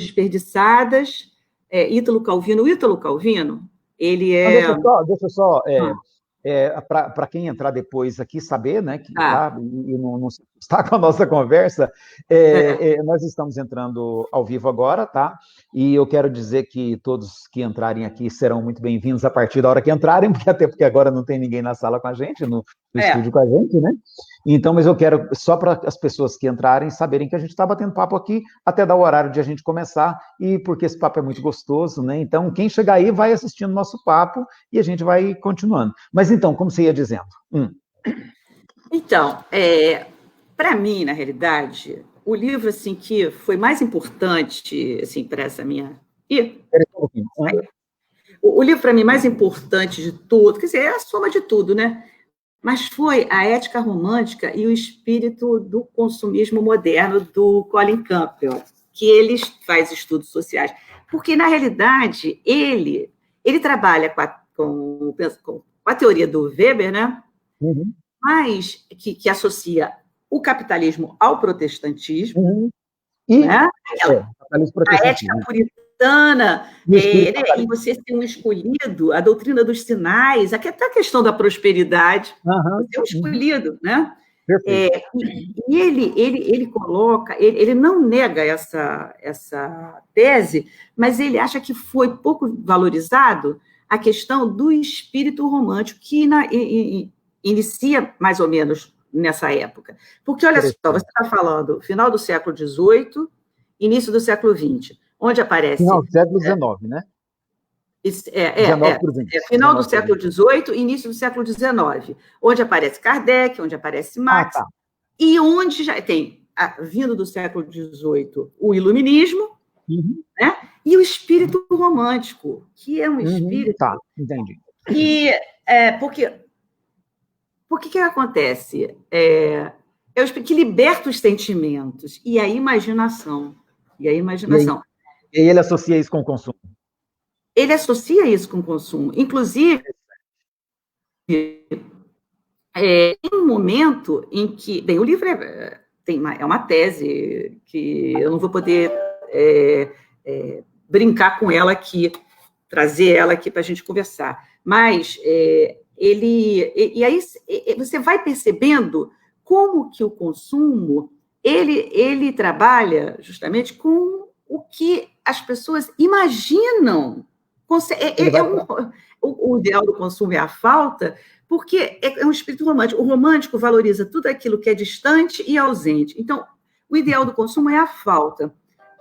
Desperdiçadas, Ítalo Calvino. O Ítalo Calvino, ele Deixa eu só para quem entrar depois aqui saber, né, que e não está com a nossa conversa, nós estamos entrando ao vivo agora, tá? E eu quero dizer que todos que entrarem aqui serão muito bem-vindos a partir da hora que entrarem, porque agora não tem ninguém na sala com a gente, no estúdio com a gente, né? Então, mas eu quero, só para as pessoas que entrarem saberem que a gente está batendo papo aqui até dar o horário de a gente começar, e porque esse papo é muito gostoso, né? Então, quem chegar aí vai assistindo nosso papo e a gente vai continuando. Mas então, como você ia dizendo? Então, para mim, na realidade, o livro assim, que foi mais importante assim, para essa minha... O livro, para mim, mais importante de tudo, quer dizer, é a soma de tudo, né? Mas foi A Ética Romântica e o Espírito do Consumismo Moderno, do Colin Campbell, que ele faz estudos sociais. Porque, na realidade, ele trabalha com a teoria do Weber, né? Uhum. Mas que associa o capitalismo ao protestantismo, e né? A ética puritana, e você ser um escolhido, a doutrina dos sinais, até a questão da prosperidade, você é um escolhido, né? E ele coloca, ele não nega essa tese, mas ele acha que foi pouco valorizado a questão do espírito romântico, que inicia mais ou menos nessa época. Porque, olha só, você está falando final do século XVIII, início do século XX, onde aparece... Final do século XIX, né? Final do século XVIII, início do século XIX, onde aparece Kardec, onde aparece Marx, e onde já tem, vindo do século XVIII, o iluminismo, né? E o espírito romântico, que é um espírito... entendi. Porque que acontece? É o espírito que liberta os sentimentos e a imaginação. E aí ele associa isso com o consumo. Ele associa isso com o consumo. Inclusive, em um momento em que... Bem, o livro é uma tese que eu não vou poder brincar com ela aqui, trazer ela aqui para a gente conversar. Mas e aí você vai percebendo como que o consumo ele trabalha justamente com o que as pessoas imaginam. O ideal do consumo é a falta, porque é um espírito romântico. O romântico valoriza tudo aquilo que é distante e ausente. Então, o ideal do consumo é a falta.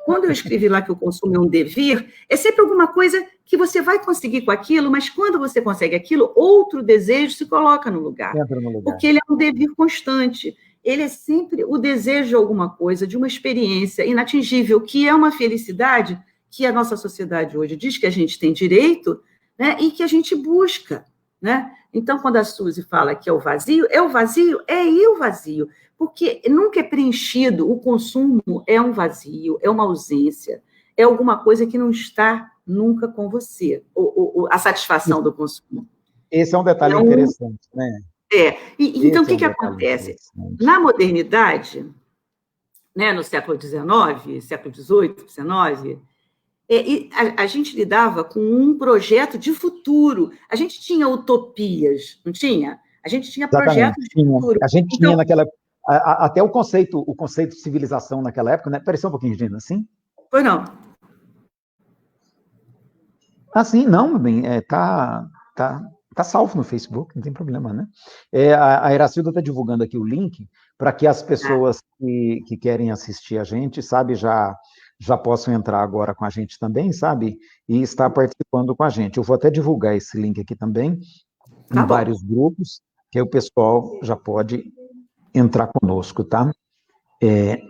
Quando eu escrevi lá que o consumo é um devir, é sempre alguma coisa que você vai conseguir com aquilo, mas quando você consegue aquilo, outro desejo se coloca no lugar. Porque ele é um devir constante. Ele é sempre o desejo de alguma coisa, de uma experiência inatingível, que é uma felicidade que a nossa sociedade hoje diz que a gente tem direito, né, e que a gente busca, né? Então, quando a Suzy fala que é o vazio, ir o vazio, porque nunca é preenchido, o consumo é um vazio, é uma ausência, é alguma coisa que não está nunca com você, a satisfação do consumo. Esse é um detalhe interessante, né? Então, o que acontece? Na modernidade, né, no século XIX, século XVIII, XIX, a gente lidava com um projeto de futuro. A gente tinha utopias, não tinha? A gente tinha projetos de futuro. A gente tinha naquela... Até o conceito de civilização naquela época, né? Parecia um pouquinho, Gina, assim? Pois não. Sim, não, bem, tá salvo no Facebook, não tem problema, né? A Iracilda está divulgando aqui o link para que as pessoas que querem assistir a gente, sabe, já possam entrar agora com a gente também, sabe? E estar participando com a gente. Eu vou até divulgar esse link aqui também, em vários grupos, que aí o pessoal já pode entrar conosco, tá? Que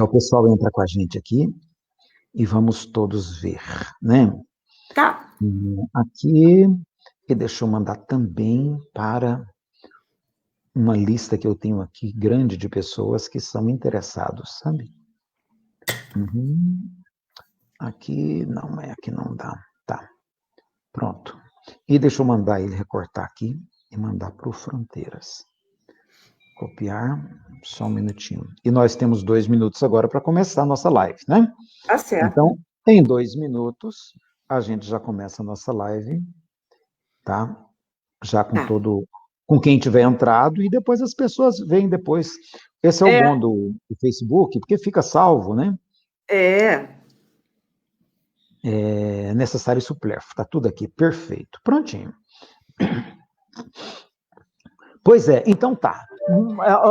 o pessoal entra com a gente aqui e vamos todos ver, né? Tá. Aqui, e deixa eu mandar também para uma lista que eu tenho aqui, grande de pessoas que são interessados, sabe? Aqui não dá. Tá. Pronto. E deixa eu mandar ele recortar aqui e mandar para o Fronteiras. Copiar, só um minutinho. E nós temos 2 minutos agora para começar a nossa live, né? Tá certo. Então, em 2 minutos, a gente já começa a nossa live, tá? Já com com quem tiver entrado, e depois as pessoas veem depois. Esse é o bom do Facebook, porque fica salvo, né? É necessário e supérfluo, tá tudo aqui, perfeito, prontinho. Pois é, então tá.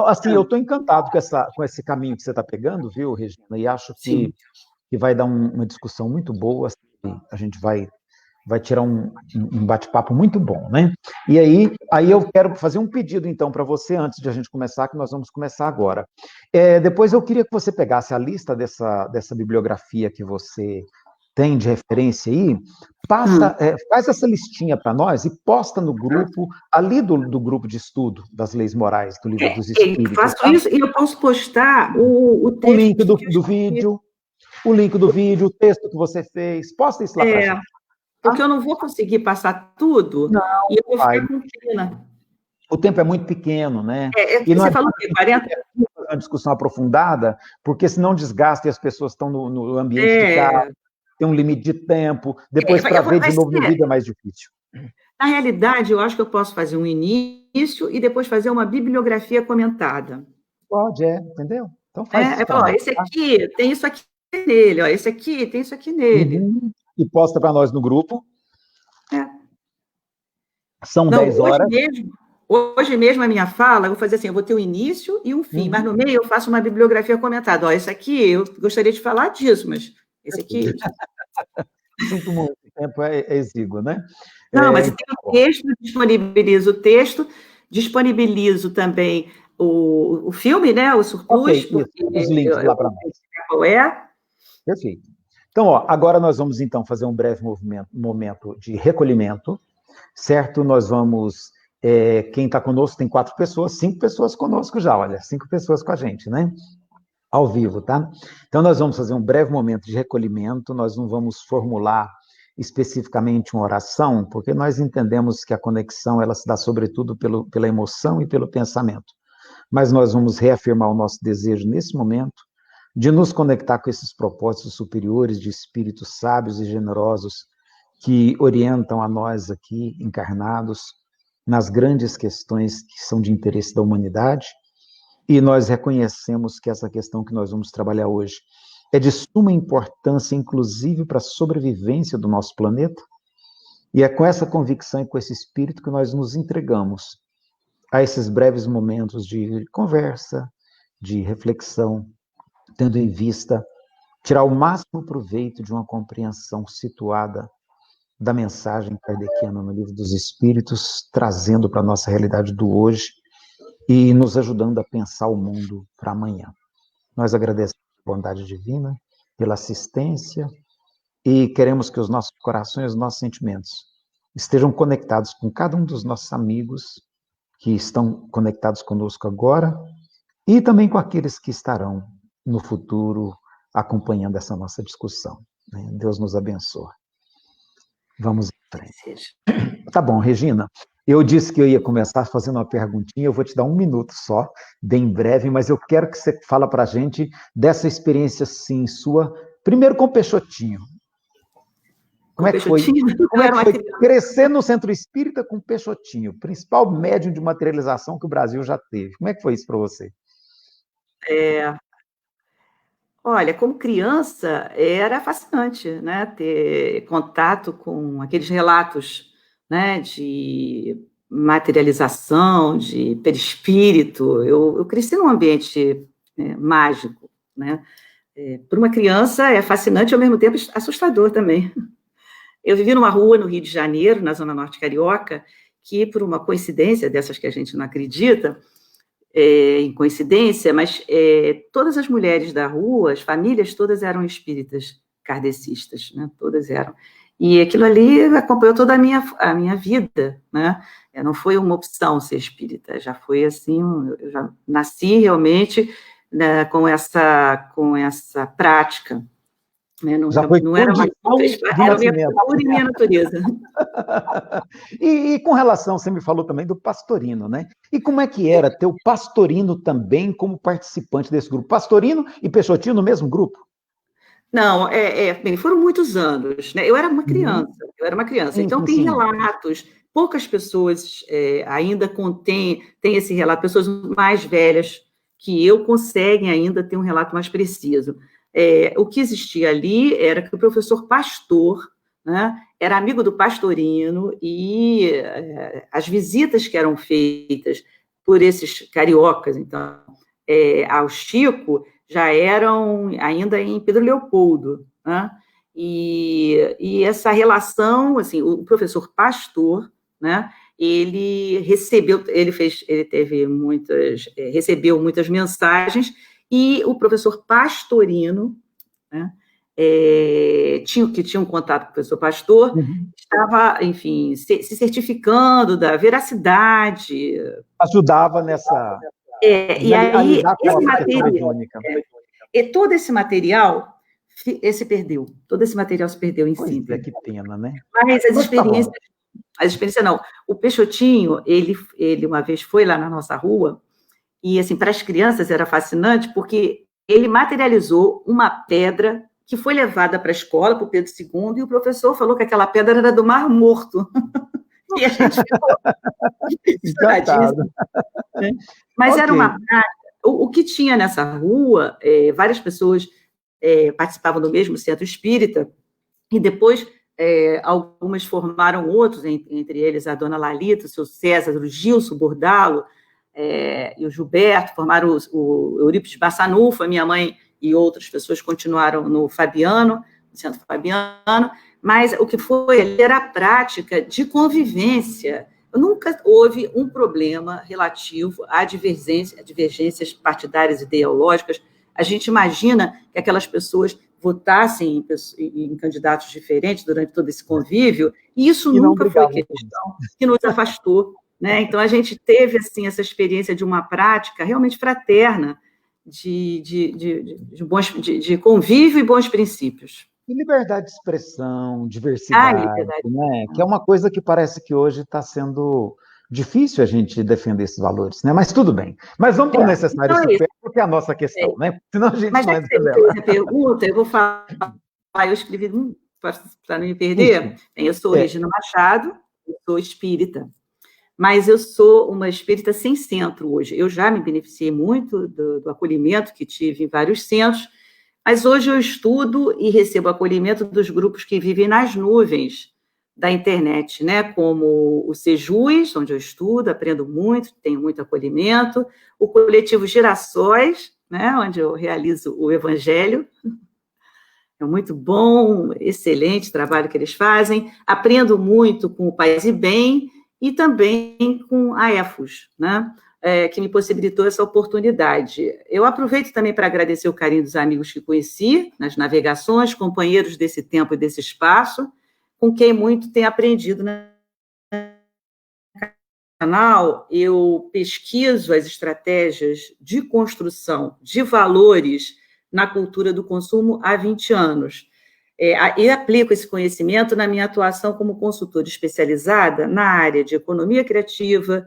Assim, eu estou encantado com esse caminho que você está pegando, viu, Regina? E acho que vai dar uma discussão muito boa. Assim, a gente vai tirar um bate-papo muito bom, né? E aí eu quero fazer um pedido, então, para você, antes de a gente começar, que nós vamos começar agora. Depois eu queria que você pegasse a lista dessa bibliografia que você tem de referência aí, faz essa listinha para nós e posta no grupo, ali do grupo de estudo das leis morais, do livro dos Espíritos. Eu faço isso e eu posso postar o texto. O link do vídeo, o texto que você fez, posta isso lá para gente. Porque eu não vou conseguir passar tudo e eu vou ficar com pena. O tempo é muito pequeno, né? E você falou o quê? 40? Uma discussão aprofundada, porque senão desgasta e as pessoas estão no ambiente de casa, tem um limite de tempo, depois para ver de novo no vídeo é mais difícil. Na realidade, eu acho que eu posso fazer um início e depois fazer uma bibliografia comentada. Pode, entendeu? Então faz isso. Ó, esse aqui tem isso aqui nele, ó, esse aqui tem isso aqui nele. E posta para nós no grupo. São 10 horas. Hoje mesmo a minha fala, eu vou fazer assim, eu vou ter um início e um fim, mas no meio eu faço uma bibliografia comentada. Ó, esse aqui, eu gostaria de falar disso, mas esse aqui... Sinto muito, o tempo é exíguo, né? Não, mas tem o texto, disponibilizo o texto, disponibilizo também o filme, né, o Surplus. Os links lá para nós. Qual Perfeito. Então, ó, agora nós vamos, então, fazer um breve momento de recolhimento, certo? Nós vamos... quem está conosco tem 4 pessoas, 5 pessoas conosco já, olha, 5 pessoas com a gente, né? Ao vivo, tá? Então, nós vamos fazer um breve momento de recolhimento, nós não vamos formular especificamente uma oração, porque nós entendemos que a conexão, ela se dá sobretudo pela emoção e pelo pensamento. Mas nós vamos reafirmar o nosso desejo nesse momento de nos conectar com esses propósitos superiores de espíritos sábios e generosos que orientam a nós aqui, encarnados, nas grandes questões que são de interesse da humanidade, e nós reconhecemos que essa questão que nós vamos trabalhar hoje é de suma importância, inclusive para a sobrevivência do nosso planeta, e é com essa convicção e com esse espírito que nós nos entregamos a esses breves momentos de conversa, de reflexão, tendo em vista tirar o máximo proveito de uma compreensão situada da mensagem kardeciana no Livro dos Espíritos, trazendo para a nossa realidade do hoje e nos ajudando a pensar o mundo para amanhã. Nós agradecemos a bondade divina, pela assistência, e queremos que os nossos corações, os nossos sentimentos estejam conectados com cada um dos nossos amigos que estão conectados conosco agora e também com aqueles que estarão no futuro acompanhando essa nossa discussão. Deus nos abençoe. Vamos em frente. Tá bom, Regina. Eu disse que eu ia começar fazendo uma perguntinha, eu vou te dar 1 minuto só, bem breve, mas eu quero que você fale para a gente dessa experiência, sim, sua, primeiro com o Peixotinho. Como é que foi? Como é que foi crescer no Centro Espírita com o Peixotinho, principal médium de materialização que o Brasil já teve? Como é que foi isso para você? Olha, como criança, era fascinante, né, ter contato com aqueles relatos, né, de materialização, de perispírito. Eu cresci num ambiente mágico, né? Para uma criança é fascinante e, ao mesmo tempo, assustador também. Eu vivi numa rua no Rio de Janeiro, na Zona Norte Carioca, que, por uma coincidência dessas que a gente não acredita, em coincidência, mas todas as mulheres da rua, as famílias todas eram espíritas kardecistas, né? Todas eram. E aquilo ali acompanhou toda a minha vida, né? Não foi uma opção ser espírita, já foi assim, eu já nasci realmente, né, com essa prática. Né? Já foi não era uma era minha cultura e minha natureza. E com relação, você me falou também do Pastorino, né? E como é que era ter o Pastorino também como participante desse grupo? Pastorino e Peixotinho no mesmo grupo? Não, bem, foram muitos anos, né? Eu era uma criança, Sim, então sim, tem sim. relatos, poucas pessoas ainda têm esse relato, pessoas mais velhas que eu conseguem ainda ter um relato mais preciso. O que existia ali era que o professor Pastor, né, era amigo do Pastorino e as visitas que eram feitas por esses cariocas, então, ao Chico, já eram ainda em Pedro Leopoldo, né? E essa relação, assim, o professor Pastor, né? Recebeu muitas mensagens e o professor Pastorino, né? Que tinha um contato com o professor Pastor, estava, enfim, se certificando da veracidade. Ajudava nessa... E a aí, lidar com a arquitetura mediúnica. todo esse material se perdeu. Todo esse material se perdeu em Pois é, síntese. que pena, né? Mas Tá bom. as experiências não. O Peixotinho, ele uma vez foi lá na nossa rua, e assim, para as crianças era fascinante, porque ele materializou uma pedra que foi levada para a escola, para o Pedro II, e o professor falou que aquela pedra era do Mar Morto. E a gente ficou encantado. Né? Mas Okay. era uma prática. O que tinha nessa rua, várias pessoas participavam do mesmo centro espírita, e depois algumas formaram outros, entre eles a dona Lalita, o seu César, o Gilson Bordalo, e o Gilberto, formaram o Eurípides Bassanufo, a minha mãe e outras pessoas continuaram no Fabiano, no Centro Fabiano, mas o que foi ali era a prática de convivência. Nunca houve um problema relativo a divergências partidárias e ideológicas. A gente imagina que aquelas pessoas votassem em candidatos diferentes durante todo esse convívio, e isso nunca foi questão que nos afastou. Né? Então, a gente teve assim, essa experiência de uma prática realmente fraterna, de convívio e bons princípios. E liberdade de expressão, diversidade, né? Que é uma coisa que parece que hoje está sendo difícil a gente defender esses valores, né? Mas tudo bem. Mas vamos para o necessário supérfluo, porque é a nossa questão, né? Senão a gente não entra nela. Mas a pergunta, eu vou falar, eu escrevi, para não me perder, eu sou Regina Machado, eu sou espírita, mas eu sou uma espírita sem centro hoje. Eu já me beneficiei muito do acolhimento que tive em vários centros, mas hoje eu estudo e recebo acolhimento dos grupos que vivem nas nuvens da internet, né? Como o Sejus, onde eu estudo, aprendo muito, tenho muito acolhimento, o coletivo Girassóis, né? Onde eu realizo o Evangelho. É muito bom, excelente trabalho que eles fazem. Aprendo muito com o Paz e Bem e também com a EFOS, né? Que me possibilitou essa oportunidade. Eu aproveito também para agradecer o carinho dos amigos que conheci nas navegações, companheiros desse tempo e desse espaço, com quem muito tenho aprendido no canal. Eu pesquiso as estratégias de construção de valores na cultura do consumo há 20 anos. E aplico esse conhecimento na minha atuação como consultora especializada na área de economia criativa,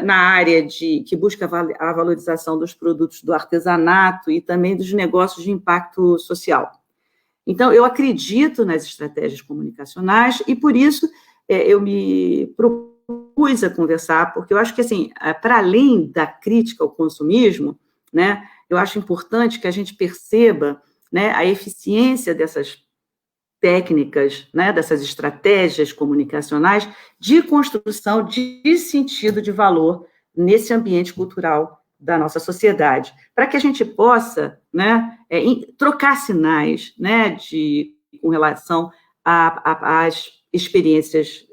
na área que busca a valorização dos produtos do artesanato e também dos negócios de impacto social. Então, eu acredito nas estratégias comunicacionais e, por isso, eu me propus a conversar, porque eu acho que, assim, para além da crítica ao consumismo, né, eu acho importante que a gente perceba, né, a eficiência dessas técnicas, né, dessas estratégias comunicacionais de construção de sentido de valor nesse ambiente cultural da nossa sociedade, para que a gente possa, né, trocar sinais, né, com relação às experiências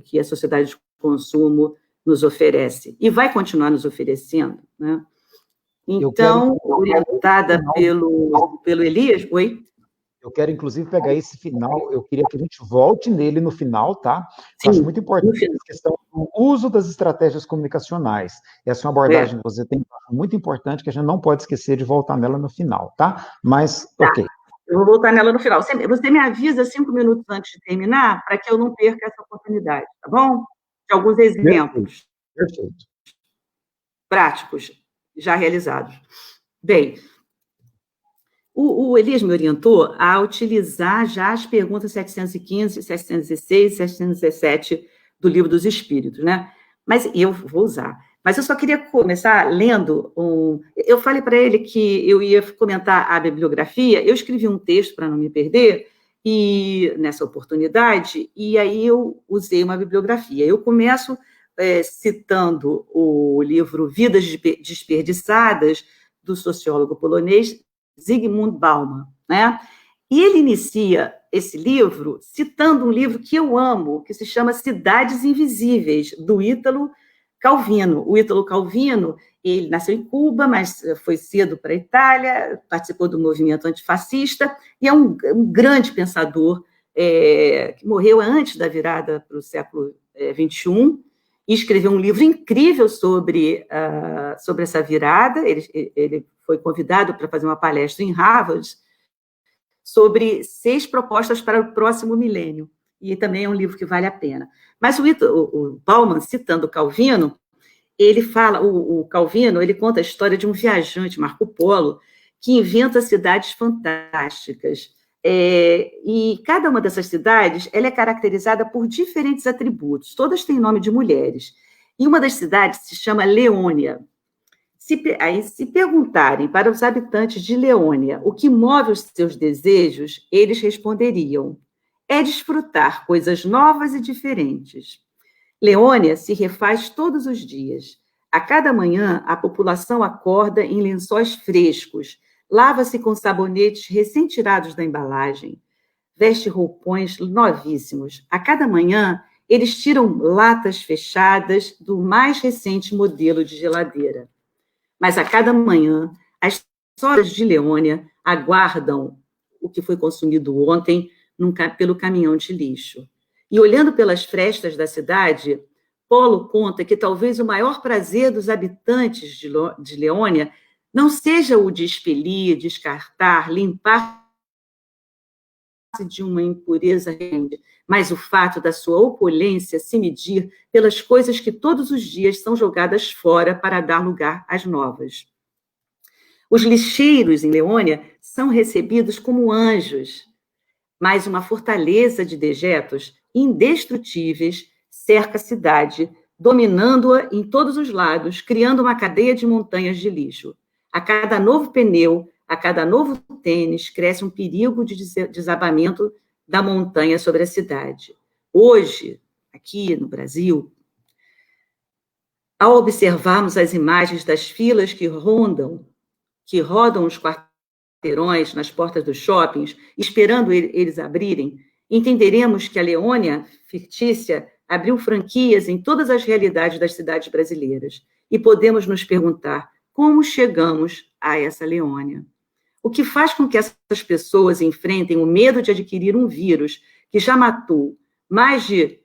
que a sociedade de consumo nos oferece, e vai continuar nos oferecendo, né? Então, orientada pelo Elias, oi? Eu quero, inclusive, pegar esse final, eu queria que a gente volte nele no final, tá? Sim, eu acho muito importante a questão do uso das estratégias comunicacionais. Essa é uma abordagem que você tem muito importante, que a gente não pode esquecer de voltar nela no final, tá? Mas, ok. Eu vou voltar nela no final. Você me avisa 5 minutos antes de terminar, para que eu não perca essa oportunidade, tá bom? De alguns exemplos Perfeito. práticos já realizados. Bem, o Elias me orientou a utilizar já as perguntas 715, 716, 717 do Livro dos Espíritos, né? Mas eu vou usar. Mas eu só queria começar lendo Eu falei para ele que eu ia comentar a bibliografia, eu escrevi um texto para não me perder, e nessa oportunidade, e aí eu usei uma bibliografia. Eu começo citando o livro Vidas Desperdiçadas, do sociólogo polonês Zygmunt Bauman, né? E ele inicia esse livro citando um livro que eu amo, que se chama Cidades Invisíveis, do Ítalo Calvino. O Ítalo Calvino, ele nasceu em Cuba, mas foi cedo para a Itália, participou do movimento antifascista, e é um grande pensador, que morreu antes da virada para o século XXI, e escreveu um livro incrível sobre essa virada. Ele foi convidado para fazer uma palestra em Harvard sobre 6 propostas para o próximo milênio, e também é um livro que vale a pena. Mas o Bauman, citando Calvino, ele fala, o Calvino, ele conta a história de um viajante, Marco Polo, que inventa cidades fantásticas, e cada uma dessas cidades ela é caracterizada por diferentes atributos, todas têm nome de mulheres, e uma das cidades se chama Leônia. Se perguntarem para os habitantes de Leônia o que move os seus desejos, eles responderiam: é desfrutar coisas novas e diferentes. Leônia se refaz todos os dias. A cada manhã, a população acorda em lençóis frescos, lava-se com sabonetes recém-tirados da embalagem, veste roupões novíssimos. A cada manhã, eles tiram latas fechadas do mais recente modelo de geladeira. Mas a cada manhã, as senhoras de Leônia aguardam o que foi consumido ontem pelo caminhão de lixo. E olhando pelas frestas da cidade, Polo conta que talvez o maior prazer dos habitantes de Leônia não seja o de expelir, descartar, limpar de uma impureza rende, mas o fato da sua opulência se medir pelas coisas que todos os dias são jogadas fora para dar lugar às novas. Os lixeiros em Leônia são recebidos como anjos, mas uma fortaleza de dejetos indestrutíveis cerca a cidade, dominando-a em todos os lados, criando uma cadeia de montanhas de lixo. A cada novo pneu, a cada novo tênis, cresce um perigo de desabamento da montanha sobre a cidade. Hoje, aqui no Brasil, ao observarmos as imagens das filas que rodam os quarteirões nas portas dos shoppings, esperando eles abrirem, entenderemos que a Leônia fictícia abriu franquias em todas as realidades das cidades brasileiras. E podemos nos perguntar como chegamos a essa Leônia. O que faz com que essas pessoas enfrentem o medo de adquirir um vírus que já matou mais de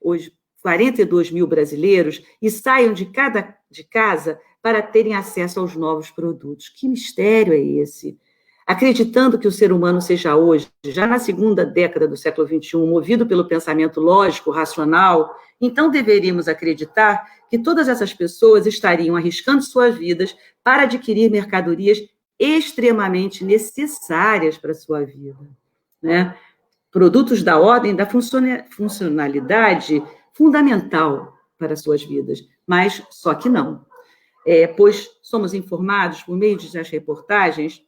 42 mil brasileiros e saiam de casa para terem acesso aos novos produtos? Que mistério é esse? Acreditando que o ser humano seja hoje, já na segunda década do século XXI, movido pelo pensamento lógico, racional, então deveríamos acreditar que todas essas pessoas estariam arriscando suas vidas para adquirir mercadorias extremamente necessárias para a sua vida, né? Produtos da ordem da funcionalidade fundamental para as suas vidas, mas só que não. Pois somos informados, por meio das reportagens,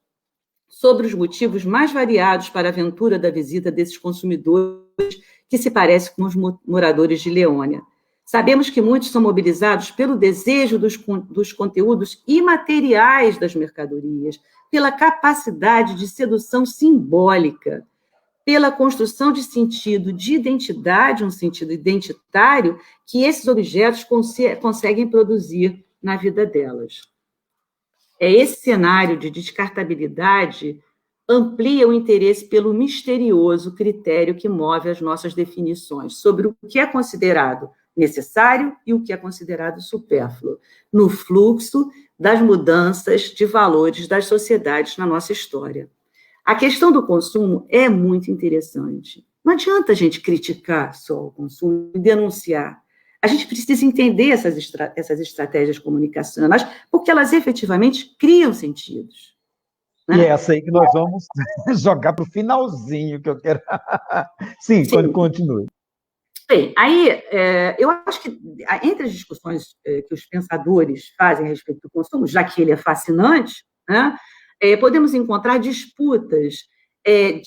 sobre os motivos mais variados para a aventura da visita desses consumidores que se parecem com os moradores de Leônia. Sabemos que muitos são mobilizados pelo desejo dos conteúdos imateriais das mercadorias, pela capacidade de sedução simbólica, pela construção de sentido de identidade, um sentido identitário, que esses objetos conseguem produzir na vida delas. Esse cenário de descartabilidade amplia o interesse pelo misterioso critério que move as nossas definições sobre o que é considerado necessário e o que é considerado supérfluo, no fluxo das mudanças de valores das sociedades na nossa história. A questão do consumo é muito interessante. Não adianta a gente criticar só o consumo e denunciar. A gente precisa entender essas estratégias comunicacionais, porque elas efetivamente criam sentidos. Né? E é essa aí que nós vamos jogar para o finalzinho, que eu quero. Sim, Sim. Continue. Bem, aí eu acho que entre as discussões que os pensadores fazem a respeito do consumo, já que ele é fascinante, né, podemos encontrar disputas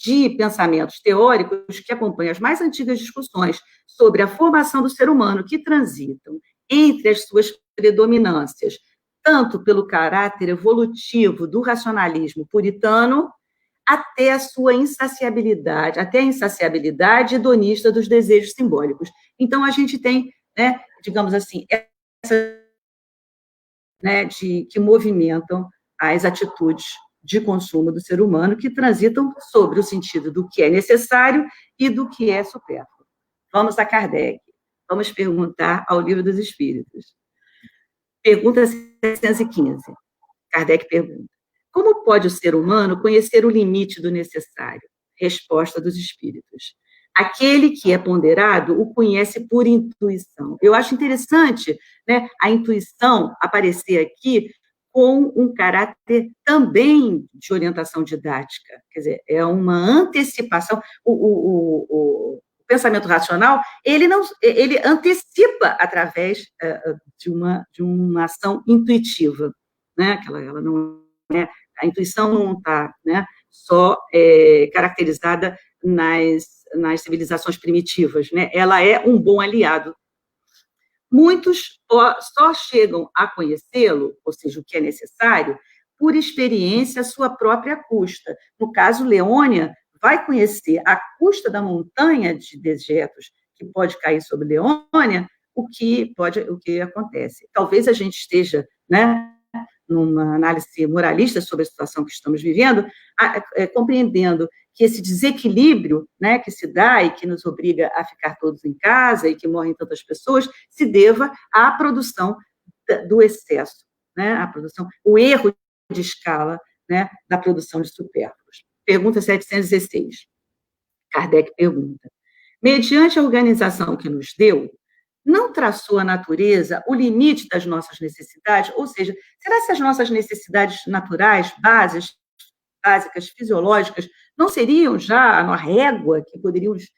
de pensamentos teóricos que acompanham as mais antigas discussões sobre a formação do ser humano, que transitam entre as suas predominâncias, tanto pelo caráter evolutivo do racionalismo puritano, até a sua insaciabilidade, até a insaciabilidade hedonista dos desejos simbólicos. Então, a gente tem, né, digamos assim, né, que movimentam as atitudes de consumo do ser humano, que transitam sobre o sentido do que é necessário e do que é supérfluo. Vamos a Kardec. Vamos perguntar ao Livro dos Espíritos. Pergunta 715. Kardec pergunta: como pode o ser humano conhecer o limite do necessário? Resposta dos Espíritos: aquele que é ponderado o conhece por intuição. Eu acho interessante, né, a intuição aparecer aqui com um caráter também de orientação didática. Quer dizer, é uma antecipação. O pensamento racional, ele antecipa através de uma ação intuitiva, né? Ela não é, a intuição não está, né, só caracterizada nas civilizações primitivas, né? Ela é um bom aliado. Muitos só chegam a conhecê-lo, ou seja, o que é necessário, por experiência à sua própria custa. No caso, Leônia vai conhecer à custa da montanha de dejetos que pode cair sobre Leônia o que acontece. Talvez a gente esteja, né, numa análise moralista sobre a situação que estamos vivendo, compreendendo que esse desequilíbrio, né, que se dá e que nos obriga a ficar todos em casa e que morrem tantas pessoas, se deva à produção do excesso, né, o erro de escala, né, da produção de supérfluos. Pergunta 716. Kardec pergunta: mediante a organização que nos deu, não traçou a natureza o limite das nossas necessidades? Ou seja, será que as nossas necessidades naturais, básicas, fisiológicas, não seriam já a régua que poderíamos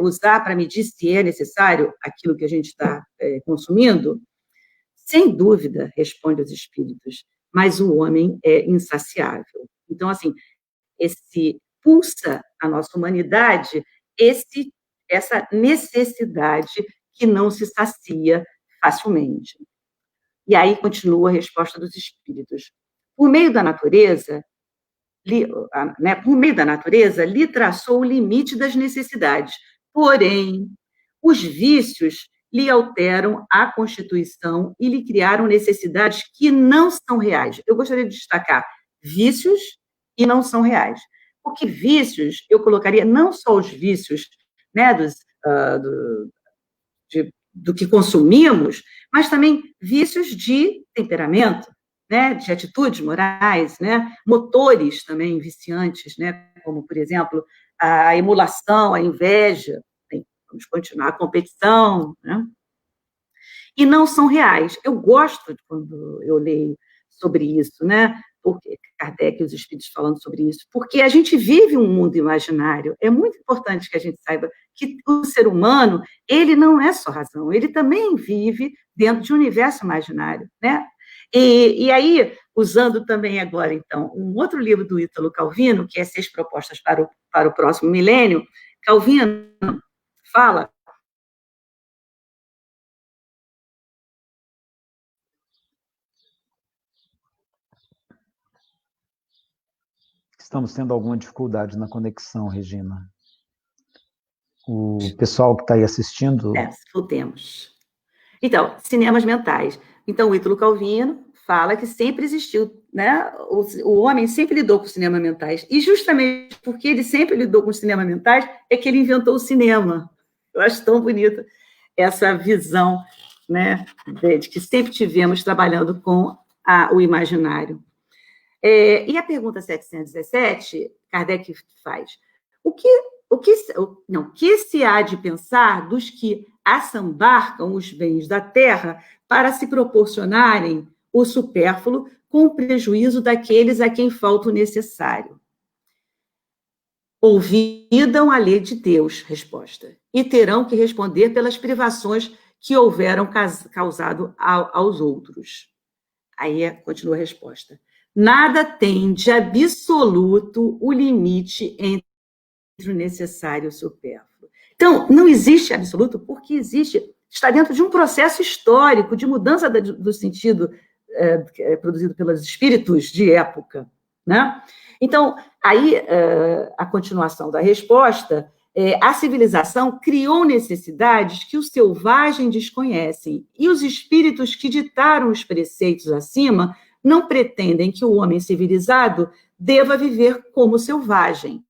usar para medir se é necessário aquilo que a gente está consumindo? Sem dúvida, responde os espíritos, mas o homem é insaciável. Então, assim, pulsa a nossa humanidade essa necessidade que não se sacia facilmente. E aí continua a resposta dos espíritos. Por meio da natureza, lhe traçou o limite das necessidades. Porém, os vícios lhe alteram a constituição e lhe criaram necessidades que não são reais. Eu gostaria de destacar vícios e não são reais. Porque vícios, eu colocaria não só os vícios, né, do que consumimos, mas também vícios de temperamento, né, de atitudes morais, né, motores também viciantes, né, como, por exemplo, a emulação, a inveja, bem, vamos continuar, a competição, né, e não são reais. Eu gosto quando eu leio sobre isso, né, porque Kardec e os espíritos falando sobre isso, porque a gente vive um mundo imaginário. É muito importante que a gente saiba que o ser humano, ele não é só razão, ele também vive dentro de um universo imaginário, né? E aí, usando também agora, então, um outro livro do Ítalo Calvino, que é 6 Propostas para o Próximo Milênio, Calvino fala... Estamos tendo alguma dificuldade na conexão, Regina. O pessoal que está aí assistindo... Voltemos. Então, cinemas mentais. Então, o Ítalo Calvino fala que sempre existiu, né? O homem sempre lidou com cinemas mentais. E justamente porque ele sempre lidou com cinemas mentais é que ele inventou o cinema. Eu acho tão bonita essa visão, né, de que sempre tivemos trabalhando com o imaginário. E a pergunta 717 Kardec faz? O que se há de pensar dos que assambarcam os bens da terra para se proporcionarem o supérfluo com o prejuízo daqueles a quem falta o necessário? Ouvidam a lei de Deus, resposta, e terão que responder pelas privações que houveram causado aos outros. Aí continua a resposta. Nada tem de absoluto o limite entre o necessário e o supérfluo. Então, não existe absoluto porque está dentro de um processo histórico de mudança do sentido produzido pelos espíritos de época, né? Então, aí, a continuação da resposta, a civilização criou necessidades que os selvagens desconhecem, e os espíritos que ditaram os preceitos acima não pretendem que o homem civilizado deva viver como selvagem.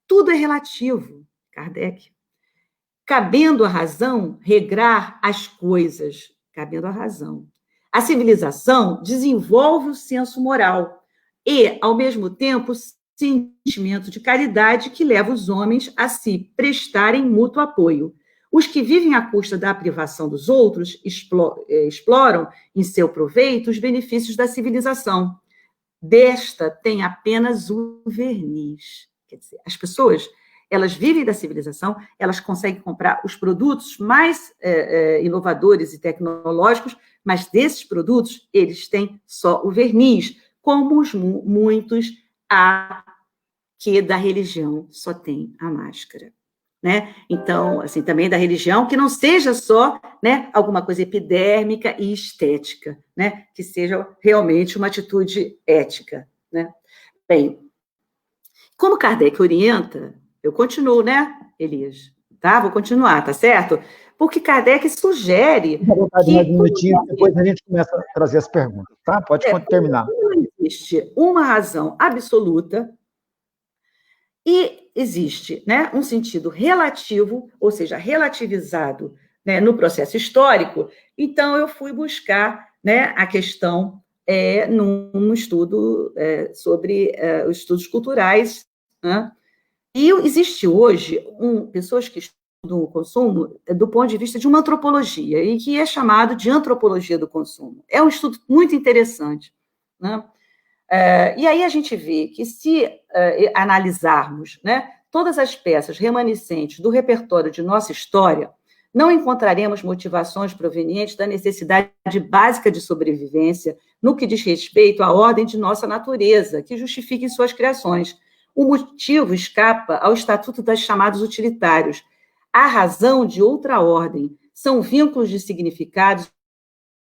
Tudo é relativo, Kardec. Cabendo à razão regrar as coisas, cabendo à razão. A civilização desenvolve o senso moral e, ao mesmo tempo, o sentimento de caridade que leva os homens a se prestarem mútuo apoio. Os que vivem à custa da privação dos outros exploram em seu proveito os benefícios da civilização. Desta tem apenas o verniz. Quer dizer, as pessoas, elas vivem da civilização, elas conseguem comprar os produtos mais inovadores e tecnológicos, mas desses produtos, eles têm só o verniz, como os muitos que da religião só tem a máscara. Né? Então, assim, também da religião, que não seja só, né, alguma coisa epidérmica e estética, né, que seja realmente uma atitude ética. Né? Bem, como Kardec orienta, eu continuo, né, Elias? Tá? Vou continuar, tá certo? Porque Kardec sugere que... Mais um minutinho, depois a gente começa a trazer as perguntas, tá? Pode terminar. Não existe uma razão absoluta e existe, né, um sentido relativo, ou seja, relativizado, né, no processo histórico. Então, eu fui buscar, né, a questão num estudo sobre os estudos culturais. Né? E existe hoje pessoas que estudam o consumo do ponto de vista de uma antropologia, e que é chamado de antropologia do consumo. É um estudo muito interessante. Né? E aí a gente vê que, se analisarmos, né, todas as peças remanescentes do repertório de nossa história, não encontraremos motivações provenientes da necessidade básica de sobrevivência no que diz respeito à ordem de nossa natureza, que justifiquem suas criações. O motivo escapa ao estatuto das chamados utilitários. A razão de outra ordem são vínculos de significados,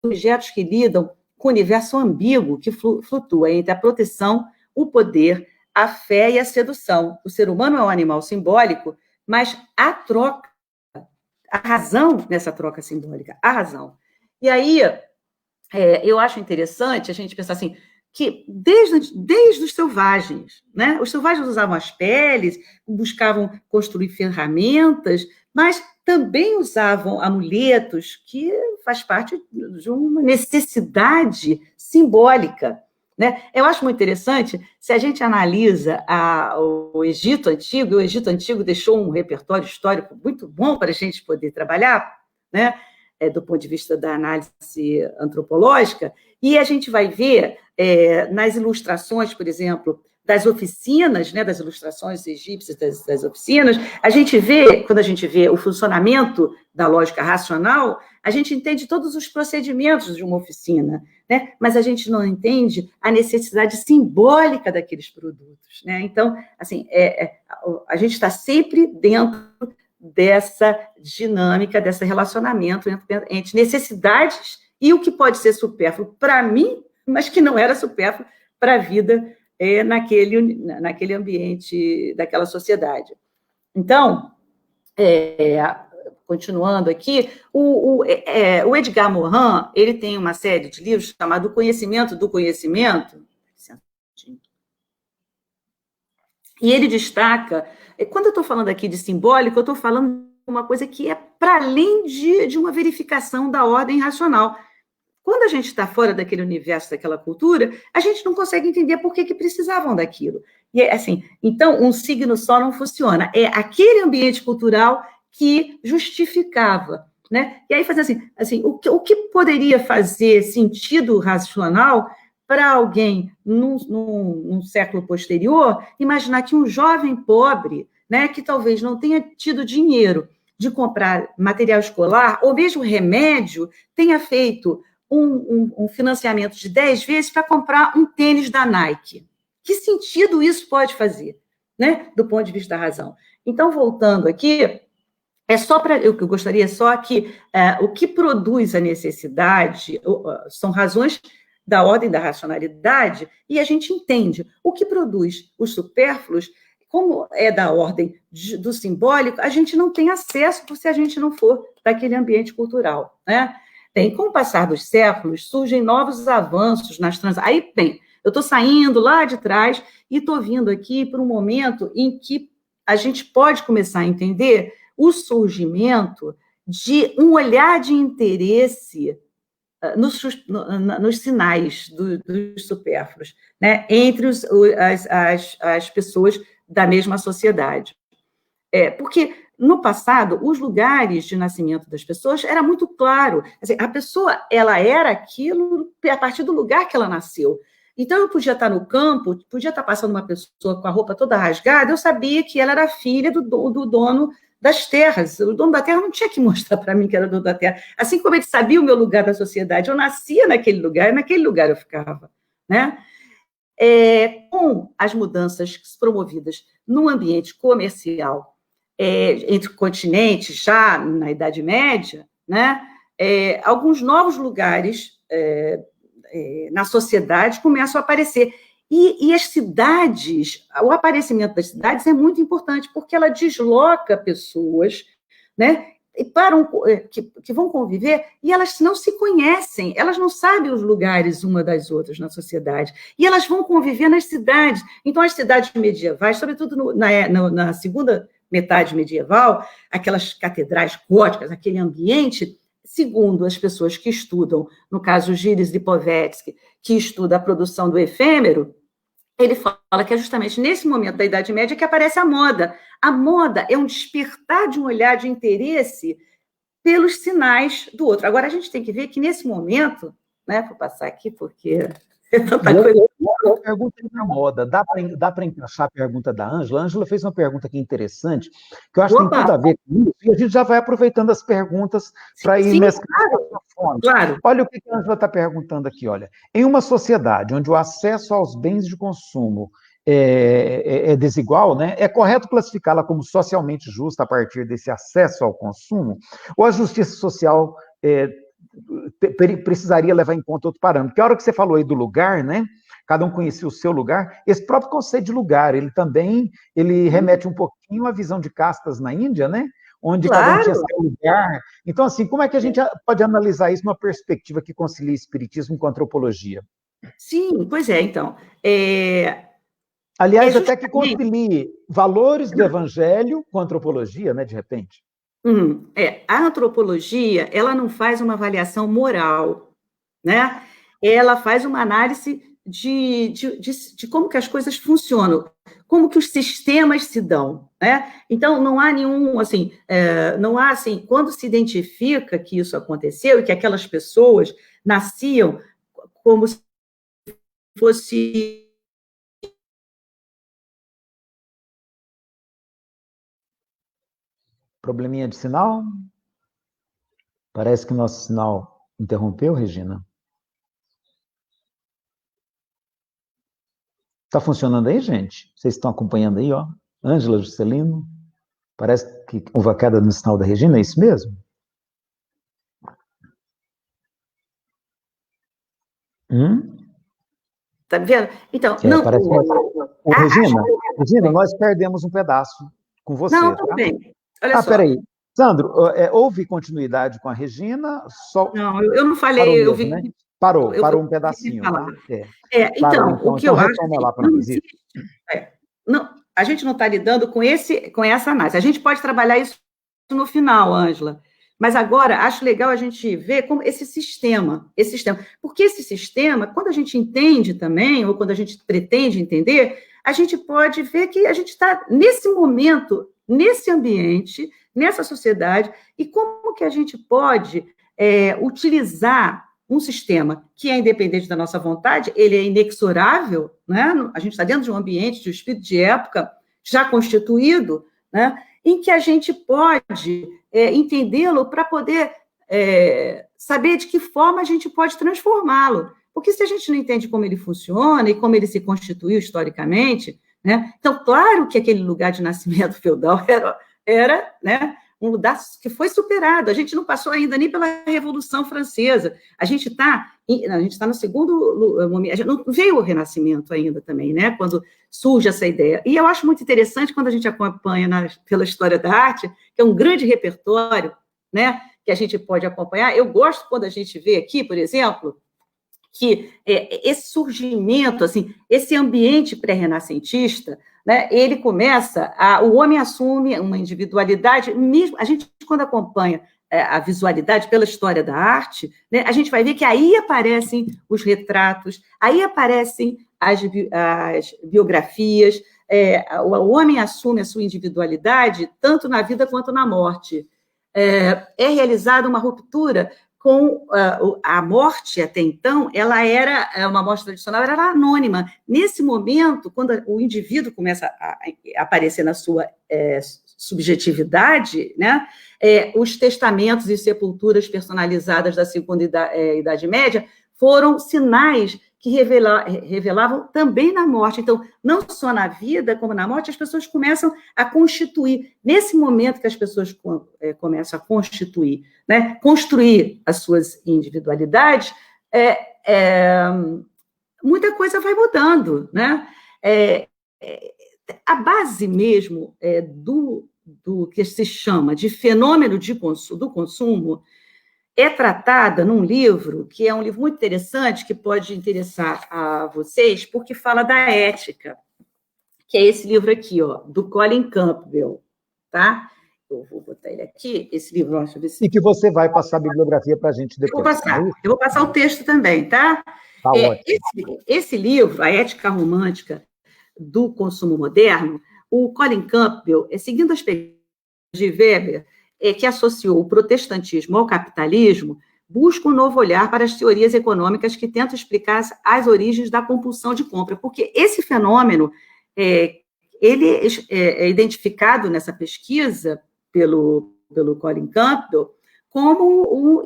objetos que lidam com o universo ambíguo que flutua entre a proteção, o poder, a fé e a sedução. O ser humano é um animal simbólico, mas a razão nessa troca simbólica, a razão. E aí, eu acho interessante a gente pensar assim, que desde os selvagens, né? Os selvagens usavam as peles, buscavam construir ferramentas, mas também usavam amuletos, que faz parte de uma necessidade simbólica. Né? Eu acho muito interessante, se a gente analisa o Egito Antigo, e o Egito Antigo deixou um repertório histórico muito bom para a gente poder trabalhar, né? Do ponto de vista da análise antropológica, e a gente vai ver nas ilustrações, por exemplo, das oficinas, né, das ilustrações egípcias das oficinas, quando a gente vê o funcionamento da lógica racional, a gente entende todos os procedimentos de uma oficina, né, mas a gente não entende a necessidade simbólica daqueles produtos. Né? Então, assim, a gente está sempre dentro dessa dinâmica, desse relacionamento entre necessidades e o que pode ser supérfluo para mim, mas que não era supérfluo para a vida naquele ambiente, daquela sociedade. Então, continuando aqui, o Edgar Morin, ele tem uma série de livros chamado O Conhecimento do Conhecimento, e ele destaca, quando eu estou falando aqui de simbólico, eu estou falando de uma coisa que é para além de uma verificação da ordem racional. Quando a gente está fora daquele universo, daquela cultura, a gente não consegue entender por que precisavam daquilo. E, assim, então, um signo só não funciona. É aquele ambiente cultural que justificava, né? E aí, fazer assim o que poderia fazer sentido racional para alguém, num século posterior, imaginar que um jovem pobre, né, que talvez não tenha tido dinheiro de comprar material escolar, ou mesmo remédio, tenha feito um financiamento de 10 vezes para comprar um tênis da Nike. Que sentido isso pode fazer, né, do ponto de vista da razão? Então, voltando aqui, é só para eu gostaria só que o que produz a necessidade são razões da ordem da racionalidade, e a gente entende o que produz os supérfluos, como é da ordem do simbólico, a gente não tem acesso se a gente não for daquele ambiente cultural, né? Bem, com o passar dos séculos, surgem novos avanços nas transações. Aí, bem, eu estou saindo lá de trás e estou vindo aqui para um momento em que a gente pode começar a entender o surgimento de um olhar de interesse nos sinais dos supérfluos, né, entre as pessoas da mesma sociedade. Porque, no passado, os lugares de nascimento das pessoas era muito claro. Assim, a pessoa ela era aquilo a partir do lugar que ela nasceu. Então, eu podia estar no campo, podia estar passando uma pessoa com a roupa toda rasgada, eu sabia que ela era filha do dono das terras. O dono da terra não tinha que mostrar para mim que era o dono da terra. Assim como ele sabia o meu lugar da sociedade, eu nascia naquele lugar, e naquele lugar eu ficava, né? Com as mudanças promovidas no ambiente comercial entre continentes, já na Idade Média, né? Alguns novos lugares na sociedade começam a aparecer. E as cidades, o aparecimento das cidades é muito importante, porque ela desloca pessoas, né, que vão conviver, e elas não se conhecem, elas não sabem os lugares uma das outras na sociedade, e elas vão conviver nas cidades. Então, as cidades medievais, sobretudo na segunda metade medieval, aquelas catedrais góticas, aquele ambiente, segundo as pessoas que estudam, no caso, Gilles Lipovetsky, que estuda a produção do efêmero, ele fala que é justamente nesse momento da Idade Média que aparece a moda. A moda é um despertar de um olhar de interesse pelos sinais do outro. Agora, a gente tem que ver que nesse momento, né, vou passar aqui porque é tanta coisa. Eu pergunta na moda, dá para encaixar a pergunta da Ângela? A Ângela fez uma pergunta aqui interessante, que eu acho que tem tudo a ver com isso, e a gente já vai aproveitando as perguntas para ir mesclando. Claro. Olha o que a Ângela está perguntando aqui, olha. Em uma sociedade onde o acesso aos bens de consumo é desigual, né? É correto classificá-la como socialmente justa a partir desse acesso ao consumo? Ou a justiça social precisaria levar em conta outro parâmetro? Porque a hora que você falou aí do lugar, né? Cada um conhecia o seu lugar. Esse próprio conceito de lugar, ele remete um pouquinho à visão de castas na Índia, né? Onde cada um tinha seu lugar. Então, assim, como é que a gente pode analisar isso numa perspectiva que concilia espiritismo com antropologia? Sim, pois é, então. Aliás, até que concilie valores do evangelho com antropologia, né, de repente. A antropologia, ela não faz uma avaliação moral, né? Ela faz uma análise de como que as coisas funcionam, como que os sistemas se dão, né? Então, não há nenhum, assim, quando se identifica que isso aconteceu e que aquelas pessoas nasciam como se fosse... Probleminha de sinal? Parece que nosso sinal interrompeu, Regina. Está funcionando aí, gente? Vocês estão acompanhando aí, ó? Ângela, Juscelino. Parece que houve a queda no sinal da Regina, é isso mesmo? Tá vendo? Então, Regina, nós perdemos um pedaço com você. Não, tudo bem. Olha só. Peraí. Sandro, houve continuidade com a Regina? Não, eu não falei, eu vi... Né? Parou um pedacinho. Então, o que eu acho a gente não está lidando com essa análise. A gente pode trabalhar isso no final, Ângela. Mas agora, acho legal a gente ver como esse sistema. Porque esse sistema, quando a gente entende também, ou quando a gente pretende entender, a gente pode ver que a gente está, nesse momento, nesse ambiente, nessa sociedade, e como que a gente pode utilizar um sistema que é independente da nossa vontade, ele é inexorável, né? A gente está dentro de um ambiente, de um espírito de época já constituído, né? Em que a gente pode entendê-lo para poder saber de que forma a gente pode transformá-lo. Porque se a gente não entende como ele funciona e como ele se constituiu historicamente, né? Então, claro que aquele lugar de nascimento feudal era né, um lugar que foi superado. A gente não passou ainda nem pela Revolução Francesa. A gente está no segundo momento. Não veio o Renascimento ainda também, né? Quando surge essa ideia. E eu acho muito interessante quando a gente acompanha pela história da arte, que é um grande repertório, né? Que a gente pode acompanhar. Eu gosto quando a gente vê aqui, por exemplo, que esse surgimento, assim, esse ambiente pré-renascentista, né, ele começa, o homem assume uma individualidade, mesmo, a gente, quando acompanha a visualidade pela história da arte, né, a gente vai ver que aí aparecem os retratos, aí aparecem as biografias, o homem assume a sua individualidade tanto na vida quanto na morte. É realizada uma ruptura com a morte, até então, ela era uma morte tradicional, ela era anônima. Nesse momento, quando o indivíduo começa a aparecer na sua subjetividade, né, os testamentos e sepulturas personalizadas da Segunda Idade Média foram sinais que revelavam também na morte. Então, não só na vida, como na morte, as pessoas começam a constituir. Nesse momento que as pessoas começam a constituir, né, construir as suas individualidades, muita coisa vai mudando, né? A base mesmo do que se chama de fenômeno do consumo é tratada num livro, que é um livro muito interessante, que pode interessar a vocês, porque fala da ética, que é esse livro aqui, ó, do Colin Campbell, tá? Eu vou botar ele aqui, esse livro, deixa eu ver se... E que você vai passar a bibliografia para a gente depois. Eu vou passar o texto também, tá? Tá ótimo. Esse livro, A Ética Romântica do Consumo Moderno, o Colin Campbell, seguindo as pesquisas de Weber, que associou o protestantismo ao capitalismo, busca um novo olhar para as teorias econômicas que tentam explicar as origens da compulsão de compra, porque esse fenômeno, ele é identificado nessa pesquisa pelo Colin Campbell,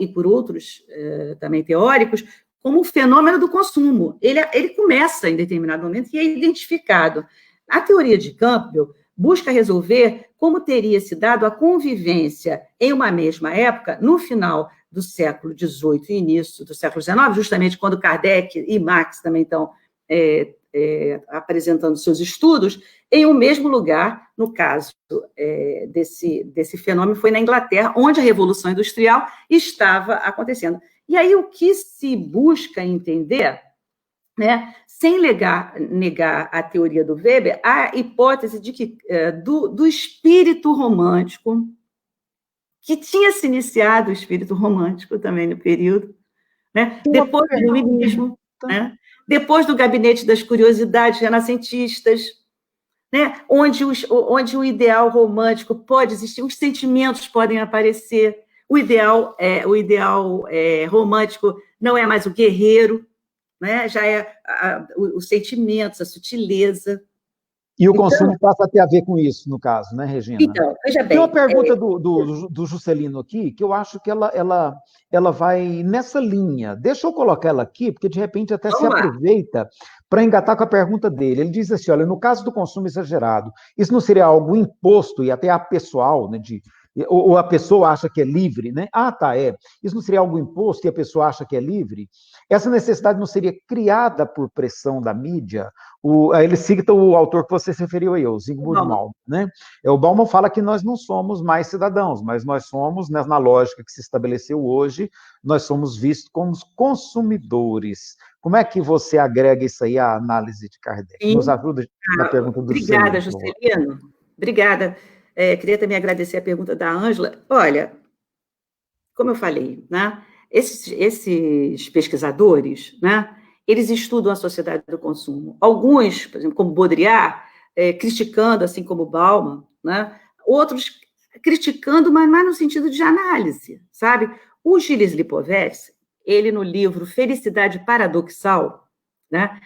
e por outros também teóricos, como o fenômeno do consumo. Ele começa em determinado momento e é identificado. A teoria de Campbell busca resolver como teria se dado a convivência em uma mesma época, no final do século XVIII e início do século XIX, justamente quando Kardec e Marx também estão apresentando seus estudos, em um mesmo lugar. No caso desse fenômeno, foi na Inglaterra, onde a Revolução Industrial estava acontecendo. E aí o que se busca entender, né, sem negar a teoria do Weber, a hipótese de que do espírito romântico, que tinha se iniciado o espírito romântico também no período, né, depois do iluminismo, né, depois do gabinete das curiosidades renascentistas, né, onde o ideal romântico pode existir, os sentimentos podem aparecer, o ideal romântico não é mais o guerreiro, né? Já é os sentimentos, a sutileza. E o consumo passa a ter a ver com isso, no caso, né, Regina? Então, veja bem. Tem uma pergunta do Juscelino aqui, que eu acho que ela vai nessa linha. Deixa eu colocar ela aqui, porque de repente até se aproveita para engatar com a pergunta dele. Ele diz assim, olha, no caso do consumo exagerado, isso não seria algo imposto e até apessoal, né, ou a pessoa acha que é livre, né? Isso não seria algo imposto e a pessoa acha que é livre? Essa necessidade não seria criada por pressão da mídia? Ele cita o autor que você se referiu aí, o Zygmunt Bauman, né? O Bauman fala que nós não somos mais cidadãos, mas nós somos, né, na lógica que se estabeleceu hoje, nós somos vistos como consumidores. Como é que você agrega isso aí à análise de Kardec? Sim. Nos ajuda na pergunta do Juscelino. Obrigada, Juscelino. Obrigada. Queria também agradecer a pergunta da Ângela. Olha, como eu falei, né, esses pesquisadores, né, eles estudam a sociedade do consumo. Alguns, por exemplo, como Baudrillard, criticando, assim como Bauman, né? Outros criticando, mas mais no sentido de análise, sabe? O Gilles Lipovetsky, ele no livro Felicidade Paradoxal, né?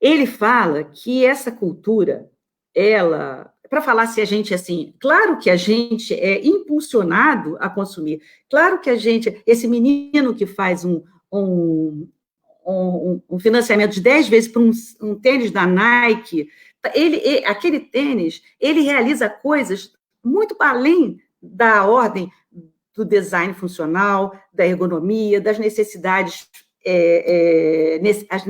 Ele fala que essa cultura, ela, para falar se a gente, assim, claro que a gente é impulsionado a consumir, claro que a gente, esse menino que faz um financiamento de 10 vezes para um tênis da Nike, aquele tênis, ele realiza coisas muito além da ordem do design funcional, da ergonomia, das necessidades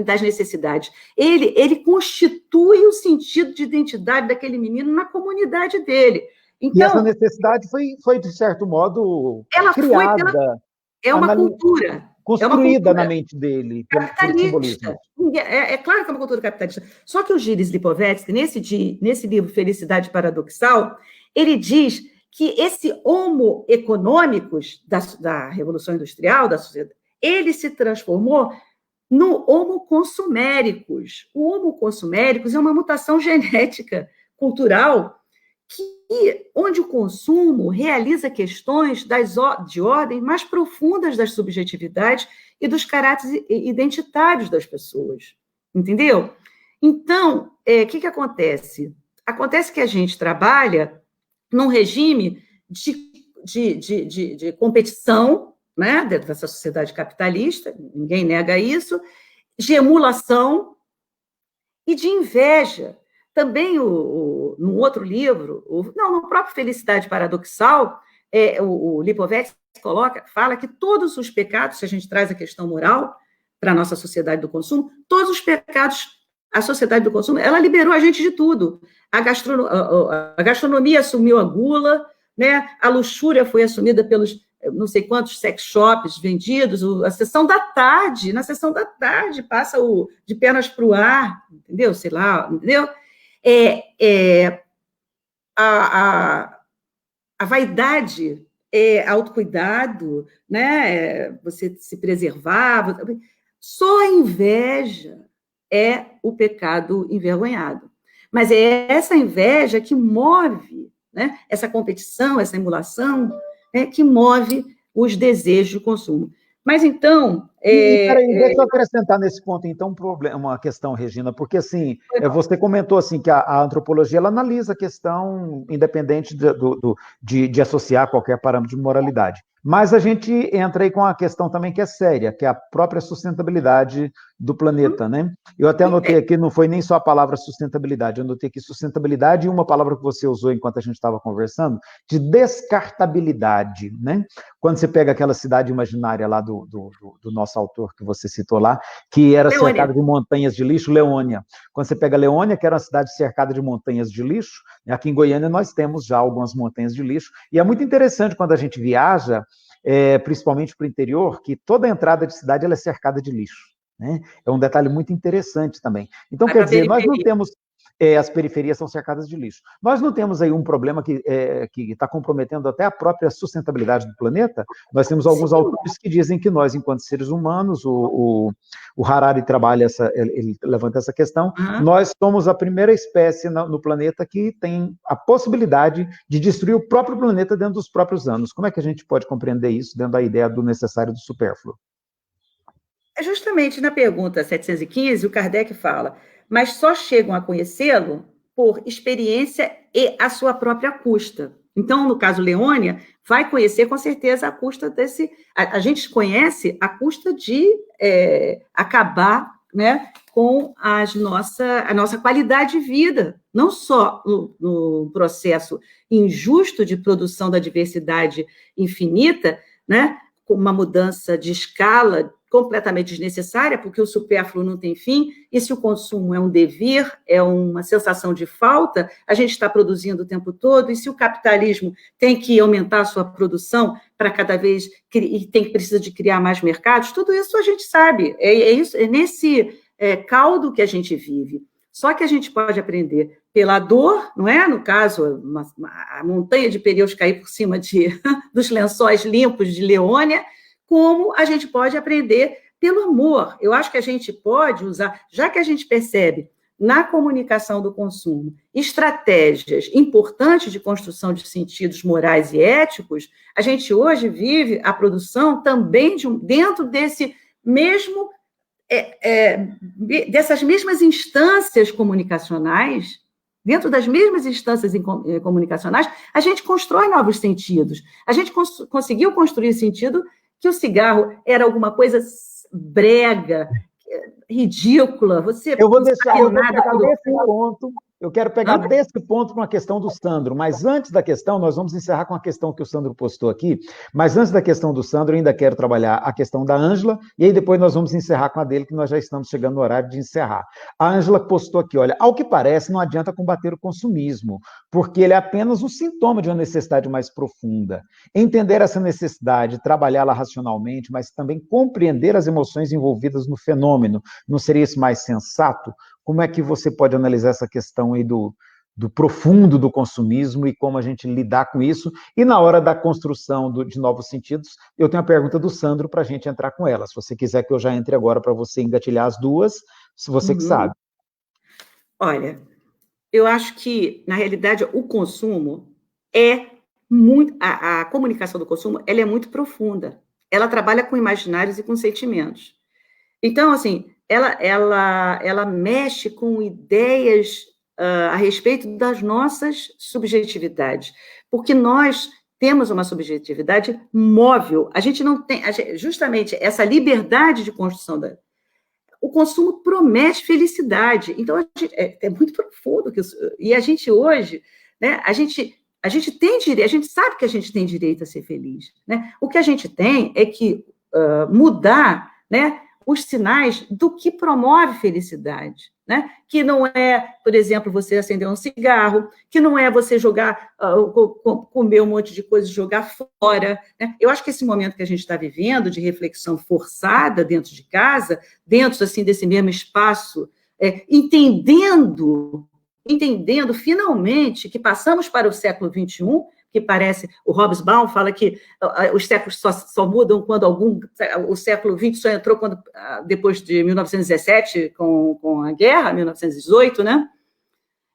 das necessidades. Ele constitui o sentido de identidade daquele menino na comunidade dele. Então, e essa necessidade foi de certo modo, ela criada. É uma cultura. Construída na mente dele, pelo simbolismo. É claro que é uma cultura capitalista. Só que o Gilles Lipovetsky, nesse livro Felicidade Paradoxal, ele diz que esse homo econômicos da Revolução Industrial, da sociedade, ele se transformou no homo consuméricos. O homo consuméricos é uma mutação genética, cultural, onde o consumo realiza questões de ordem mais profundas das subjetividades e dos caráteres identitários das pessoas. Entendeu? Então, o que acontece? Acontece que a gente trabalha num regime de competição, né, dentro dessa sociedade capitalista, ninguém nega isso, de emulação e de inveja. Também, num outro livro, no próprio Felicidade Paradoxal, o Lipovetsky fala que todos os pecados, se a gente traz a questão moral para a nossa sociedade do consumo, todos os pecados, a sociedade do consumo, ela liberou a gente de tudo. A gastronomia assumiu a gula, né? A luxúria foi assumida pelos não sei quantos sex shops vendidos, na sessão da tarde passa de pernas para o ar, entendeu? Sei lá, entendeu? A vaidade autocuidado, né? Você se preservar. Só a inveja é o pecado envergonhado. Mas é essa inveja que move, né? Essa competição, essa emulação, que move os desejos de consumo. Mas, então... Peraí, deixa eu acrescentar nesse ponto, então, uma questão, Regina, porque, assim, você comentou, assim, que a antropologia, ela analisa a questão independente de associar qualquer parâmetro de moralidade. Mas a gente entra aí com a questão também que é séria, que é a própria sustentabilidade do planeta, né? Eu até anotei aqui, não foi nem só a palavra sustentabilidade, eu anotei aqui sustentabilidade e uma palavra que você usou enquanto a gente estava conversando, de descartabilidade, né? Quando você pega aquela cidade imaginária lá do nosso autor que você citou lá, que era cercada de montanhas de lixo, Leônia. Quando você pega Leônia, que era uma cidade cercada de montanhas de lixo, aqui em Goiânia nós temos já algumas montanhas de lixo, e é muito interessante quando a gente viaja, principalmente para o interior, que toda a entrada de cidade ela é cercada de lixo, né? É um detalhe muito interessante também. Então, quer dizer, nós não temos... as periferias são cercadas de lixo. Nós não temos aí um problema que está comprometendo até a própria sustentabilidade do planeta. Nós temos alguns autores que dizem que nós, enquanto seres humanos, o Harari trabalha ele levanta essa questão, nós somos a primeira espécie no planeta que tem a possibilidade de destruir o próprio planeta dentro dos próprios anos. Como é que a gente pode compreender isso dentro da ideia do necessário e do supérfluo? Justamente na pergunta 715, o Kardec fala: mas só chegam a conhecê-lo por experiência e à sua própria custa. Então, no caso Leônia, vai conhecer com certeza a custa desse... A gente conhece a custa de acabar, né, com a nossa qualidade de vida, não só no processo injusto de produção da diversidade infinita, né, com uma mudança de escala completamente desnecessária, porque o supérfluo não tem fim, e se o consumo é um dever, é uma sensação de falta, a gente está produzindo o tempo todo, e se o capitalismo tem que aumentar a sua produção para cada vez, e precisa de criar mais mercados, tudo isso a gente sabe, é nesse caldo que a gente vive. Só que a gente pode aprender pela dor, não é? No caso, a montanha de pneus cair por cima dos lençóis limpos de Leônia, como a gente pode aprender pelo amor. Eu acho que a gente pode usar, já que a gente percebe na comunicação do consumo estratégias importantes de construção de sentidos morais e éticos, a gente hoje vive a produção também dentro desse mesmo, dessas mesmas instâncias comunicacionais, dentro das mesmas instâncias comunicacionais, a gente constrói novos sentidos. A gente conseguiu construir sentido que o cigarro era alguma coisa brega, ridícula. Eu vou pegar desse ponto. Eu quero pegar desse ponto para uma questão do Sandro, mas antes da questão, nós vamos encerrar com a questão que o Sandro postou aqui, mas antes da questão do Sandro, eu ainda quero trabalhar a questão da Ângela, e aí depois nós vamos encerrar com a dele, que nós já estamos chegando no horário de encerrar. A Ângela postou aqui, olha, ao que parece, não adianta combater o consumismo, porque ele é apenas um sintoma de uma necessidade mais profunda. Entender essa necessidade, trabalhá-la racionalmente, mas também compreender as emoções envolvidas no fenômeno, não seria isso mais sensato? Como é que você pode analisar essa questão aí do profundo do consumismo e como a gente lidar com isso? E na hora da construção de novos sentidos, eu tenho a pergunta do Sandro para a gente entrar com ela. Se você quiser que eu já entre agora para você engatilhar as duas, se você que sabe. Olha, eu acho que, na realidade, o consumo é muito... A comunicação do consumo, ela é muito profunda. Ela trabalha com imaginários e com sentimentos. Então, assim, ela mexe com ideias a respeito das nossas subjetividades, porque nós temos uma subjetividade móvel, a gente não tem, justamente essa liberdade de construção o consumo promete felicidade, então é muito profundo, e a gente hoje, né, a gente tem direito, a gente sabe que a gente tem direito a ser feliz, né? O que a gente tem é que mudar, né, os sinais do que promove felicidade, né? Que não é, por exemplo, você acender um cigarro, que não é você jogar, comer um monte de coisa e jogar fora, né? Eu acho que esse momento que a gente está vivendo, de reflexão forçada dentro de casa, dentro, assim, desse mesmo espaço, entendendo finalmente que passamos para o século XXI, que parece, o Hobsbawm fala que os séculos só mudam quando o século XX só entrou depois de 1917, com a guerra, 1918, né?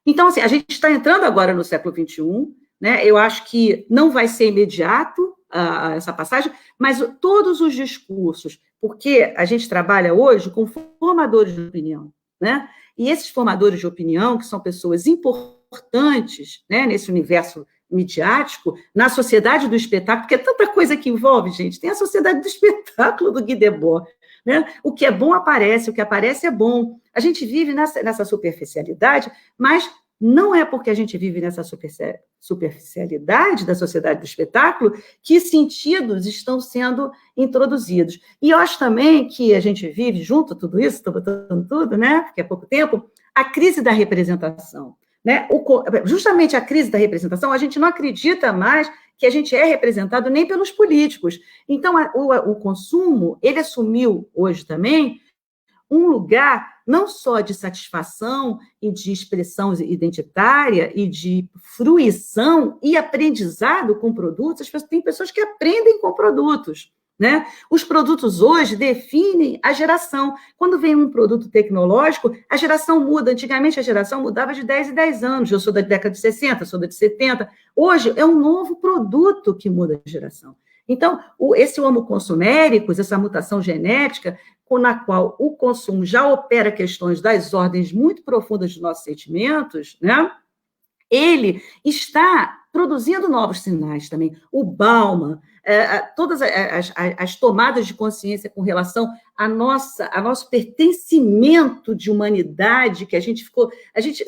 Então, assim, a gente está entrando agora no século XXI, né? Eu acho que não vai ser imediato essa passagem, mas todos os discursos, porque a gente trabalha hoje com formadores de opinião, né? E esses formadores de opinião, que são pessoas importantes, né, nesse universo midiático, na sociedade do espetáculo, porque é tanta coisa que envolve, gente. Tem a sociedade do espetáculo do Guy Debord, né? O que é bom aparece, o que aparece é bom. A gente vive nessa superficialidade, mas não é porque a gente vive nessa superficialidade da sociedade do espetáculo que sentidos estão sendo introduzidos. E eu acho também que a gente vive, junto a tudo isso, estou botando tudo, né? Porque é pouco tempo, a crise da representação. Né? Justamente a crise da representação, a gente não acredita mais que a gente é representado nem pelos políticos. Então, o consumo, ele assumiu hoje também um lugar não só de satisfação e de expressão identitária e de fruição e aprendizado com produtos. Tem pessoas que aprendem com produtos, né? Os produtos hoje definem a geração. Quando vem um produto tecnológico, a geração muda. Antigamente, a geração mudava de 10 em 10 anos. Eu sou da década de 60, sou da de 70. Hoje, é um novo produto que muda de geração. Então, esse homo consuméricus, essa mutação genética, na qual o consumo já opera questões das ordens muito profundas dos nossos sentimentos, né? Ele está produzindo novos sinais também. O Bauman, todas as tomadas de consciência com relação ao nosso pertencimento de humanidade, que a gente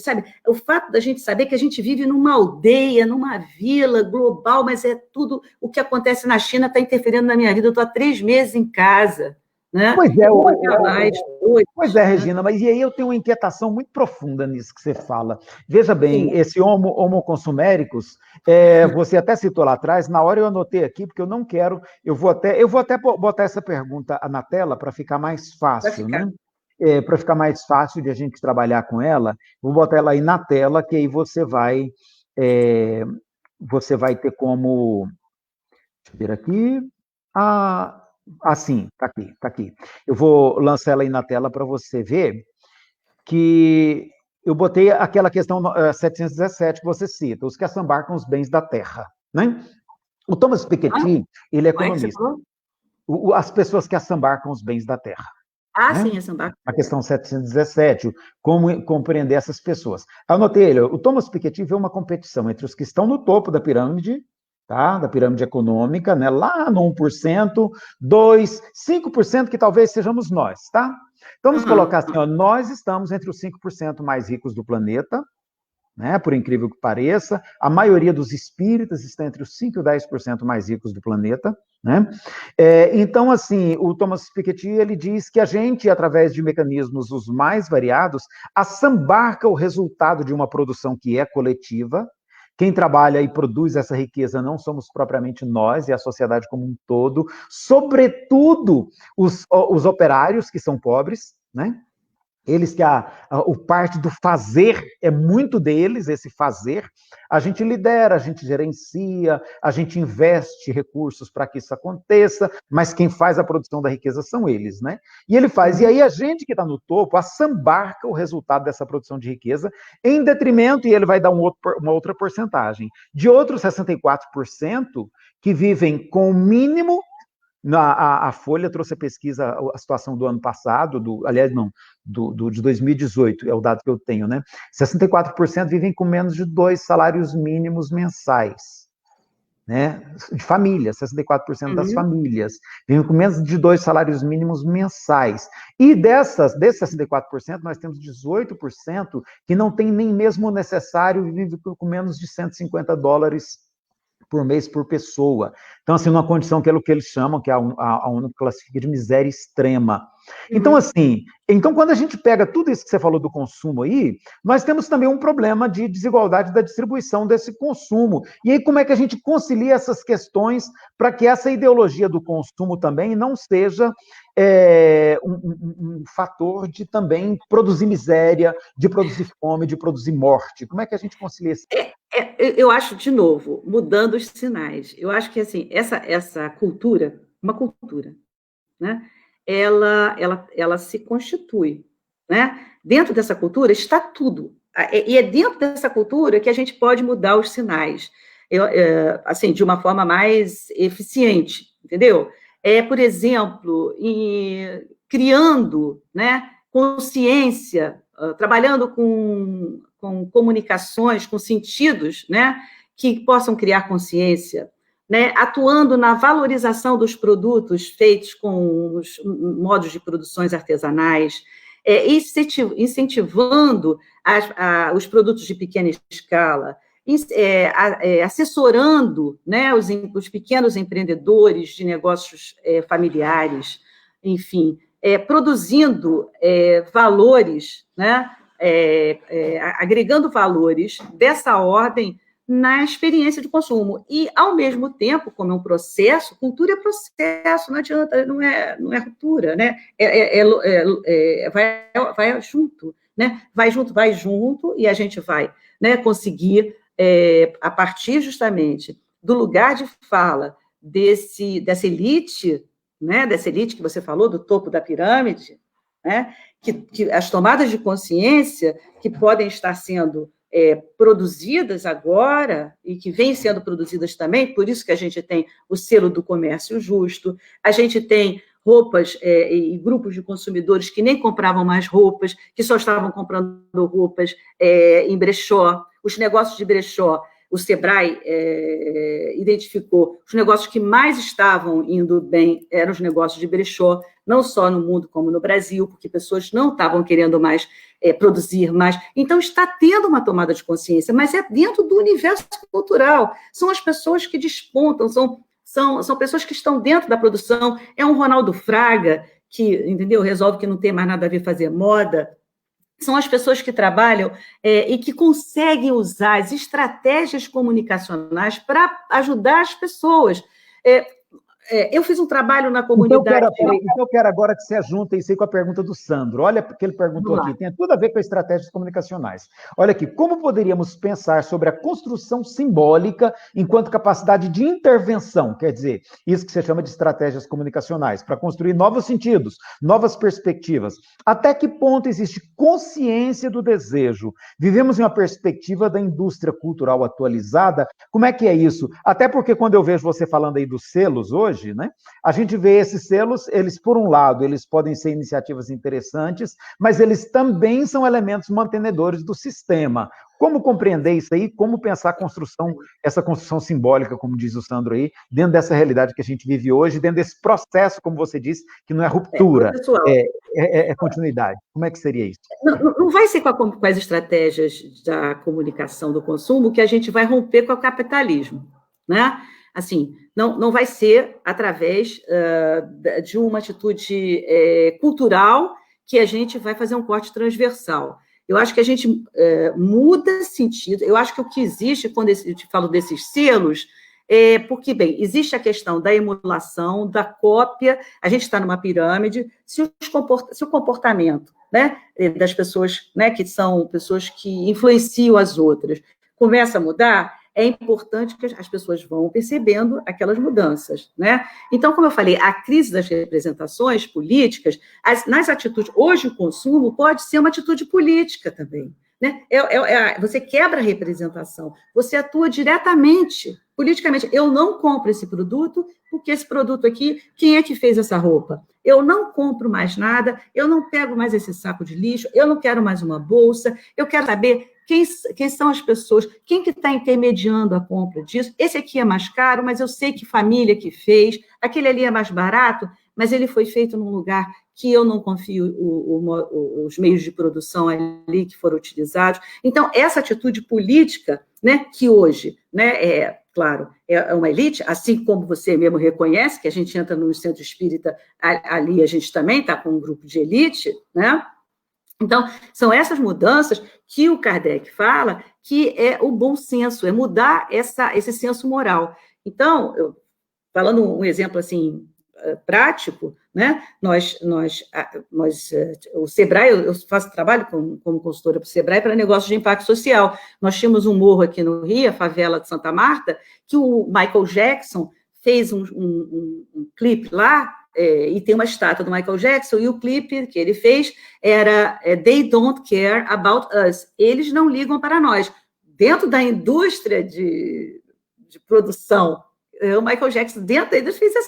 sabe, o fato da gente saber que a gente vive numa aldeia, numa vila global, mas é tudo o que acontece na China está interferindo na minha vida. Eu estou há 3 meses em casa. Né? Pois é, Regina, mas e aí eu tenho uma inquietação muito profunda nisso que você fala. Veja bem, esse homo consuméricos, você até citou lá atrás, na hora eu anotei aqui, porque eu não quero, eu vou até botar essa pergunta na tela para ficar mais fácil, né? Para ficar mais fácil de a gente trabalhar com ela, vou botar ela aí na tela, que aí você vai ter como... Deixa eu ver aqui... sim, tá aqui, tá aqui. Eu vou lançar ela aí na tela para você ver que eu botei aquela questão 717 que você cita, os que assambarcam os bens da terra, né? O Thomas Piketty, ele é Como é que você economista. falou? As pessoas que assambarcam os bens da terra, né? Sim, assambarcam. A questão 717, como compreender essas pessoas. Anotei ele, o Thomas Piketty vê uma competição entre os que estão no topo da pirâmide, tá? Da pirâmide econômica, né? Lá no 1%, 2%, 5% que talvez sejamos nós, tá? Então, vamos colocar assim, ó, nós estamos entre os 5% mais ricos do planeta, né? Por incrível que pareça, a maioria dos espíritas está entre os 5% e 10% mais ricos do planeta, né? Então, assim, o Thomas Piketty, ele diz que a gente, através de mecanismos os mais variados, assambarca o resultado de uma produção que é coletiva. Quem trabalha e produz essa riqueza não somos propriamente nós, é a sociedade como um todo, sobretudo os operários, que são pobres, né? Eles que o parte do fazer é muito deles, esse fazer. A gente lidera, a gente gerencia, a gente investe recursos para que isso aconteça, mas quem faz a produção da riqueza são eles, né? E ele faz. E aí a gente que está no topo assambarca o resultado dessa produção de riqueza em detrimento, e ele vai dar uma outra porcentagem, de outros 64% que vivem com o mínimo. A Folha trouxe a pesquisa, a situação do ano passado, aliás, não, de 2018, é o dado que eu tenho, né? 64% vivem com menos de 2 salários mínimos mensais, né? De famílias, 64% das famílias vivem com menos de 2 salários mínimos mensais. E desses 64%, nós temos 18% que não tem nem mesmo o necessário e vive com menos de $150 por mês por pessoa. Então, assim, numa condição que é o que eles chamam, que a ONU classifica de miséria extrema. Então, assim, quando a gente pega tudo isso que você falou do consumo aí, nós temos também um problema de desigualdade da distribuição desse consumo. E aí, como é que a gente concilia essas questões para que essa ideologia do consumo também não seja um fator de também produzir miséria, de produzir fome, de produzir morte? Como é que a gente concilia isso? Eu acho, de novo, mudando os sinais. Eu acho que assim, essa cultura, uma cultura, né? Ela se constitui, né? Dentro dessa cultura está tudo. E é dentro dessa cultura que a gente pode mudar os sinais, assim, de uma forma mais eficiente, entendeu? Por exemplo, criando, né, consciência, trabalhando com comunicações, com sentidos, né, que possam criar consciência, né, atuando na valorização dos produtos feitos com os modos de produções artesanais, incentivando os produtos de pequena escala, assessorando, né, os pequenos empreendedores de negócios familiares, enfim, produzindo valores, né, agregando valores dessa ordem na experiência de consumo. E, ao mesmo tempo, como é um processo, cultura é processo, não adianta, não é ruptura, né? Vai junto, né? Vai junto, e a gente vai, né, conseguir, a partir justamente do lugar de fala dessa elite, né, dessa elite que você falou, do topo da pirâmide, né, que as tomadas de consciência que podem estar sendo produzidas agora e que vêm sendo produzidas também, por isso que a gente tem o selo do comércio justo, a gente tem roupas e grupos de consumidores que nem compravam mais roupas, que só estavam comprando roupas em brechó, os negócios de brechó. O Sebrae identificou os negócios que mais estavam indo bem eram os negócios de brechó, não só no mundo como no Brasil, porque pessoas não estavam querendo mais produzir mais. Então, está tendo uma tomada de consciência, mas é dentro do universo cultural. São as pessoas que despontam, são pessoas que estão dentro da produção. É um Ronaldo Fraga que, entendeu, resolve que não tem mais nada a ver fazer moda. São as pessoas que trabalham e que conseguem usar as estratégias comunicacionais para ajudar as pessoas. eu fiz um trabalho na comunidade. Então eu quero agora que você junta isso aí com a pergunta do Sandro. Olha o que ele perguntou aqui, tem tudo a ver com estratégias comunicacionais. Olha aqui, como poderíamos pensar sobre a construção simbólica enquanto capacidade de intervenção? Quer dizer, isso que você chama de estratégias comunicacionais, para construir novos sentidos, novas perspectivas. Até que ponto existe consciência do desejo? Vivemos em uma perspectiva da indústria cultural atualizada. Como é que é isso? Até porque quando eu vejo você falando aí dos selos hoje, né? A gente vê esses selos, eles, por um lado, eles podem ser iniciativas interessantes, mas eles também são elementos mantenedores do sistema. Como compreender isso aí? Como pensar a construção, essa construção simbólica, como diz o Sandro aí, dentro dessa realidade que a gente vive hoje, dentro desse processo, como você disse, que não é ruptura, é continuidade. Como é que seria isso? Não vai ser com as estratégias da comunicação do consumo que a gente vai romper com o capitalismo, né? Assim, não vai ser através de uma atitude cultural que a gente vai fazer um corte transversal. Eu acho que a gente muda sentido. Eu acho que o que existe, quando eu te falo desses selos, porque, bem, existe a questão da emulação, da cópia. A gente está numa pirâmide. Se o comportamento, né, das pessoas, né, que são pessoas que influenciam as outras, começa a mudar, é importante que as pessoas vão percebendo aquelas mudanças, né? Então, como eu falei, a crise das representações políticas, nas atitudes, hoje o consumo pode ser uma atitude política também, né? Você quebra a representação, você atua diretamente, politicamente. Eu não compro esse produto, porque esse produto aqui, quem é que fez essa roupa? Eu não compro mais nada, eu não pego mais esse saco de lixo, eu não quero mais uma bolsa, eu quero saber quem são as pessoas, quem que está intermediando a compra disso. Esse aqui é mais caro, mas eu sei que família que fez, aquele ali é mais barato, mas ele foi feito num lugar que eu não confio os meios de produção ali que foram utilizados. Então, essa atitude política, né, que hoje, né, claro, é uma elite, assim como você mesmo reconhece, que a gente entra no centro espírita, ali a gente também está com um grupo de elite, né? Então, são essas mudanças que o Kardec fala que é o bom senso, é mudar esse senso moral. Então, falando um exemplo assim prático, né? O Sebrae, eu faço trabalho como consultora para o Sebrae para negócios de impacto social. Nós tínhamos um morro aqui no Rio, a favela de Santa Marta, que o Michael Jackson fez um clipe lá, e tem uma estátua do Michael Jackson, e o clipe que ele fez era They Don't Care About Us. Eles não ligam para nós. Dentro da indústria de produção, o Michael Jackson, dentro da indústria, fez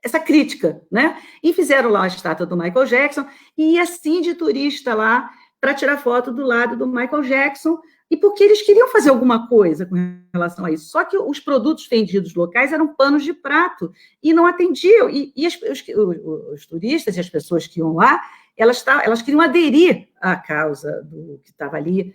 essa crítica, né? E fizeram lá a estátua do Michael Jackson, e ia assim de turista lá, para tirar foto do lado do Michael Jackson, e porque eles queriam fazer alguma coisa com relação a isso. Só que os produtos vendidos locais eram panos de prato, e não atendiam. E os turistas e as pessoas que iam lá, elas queriam aderir à causa do que estava ali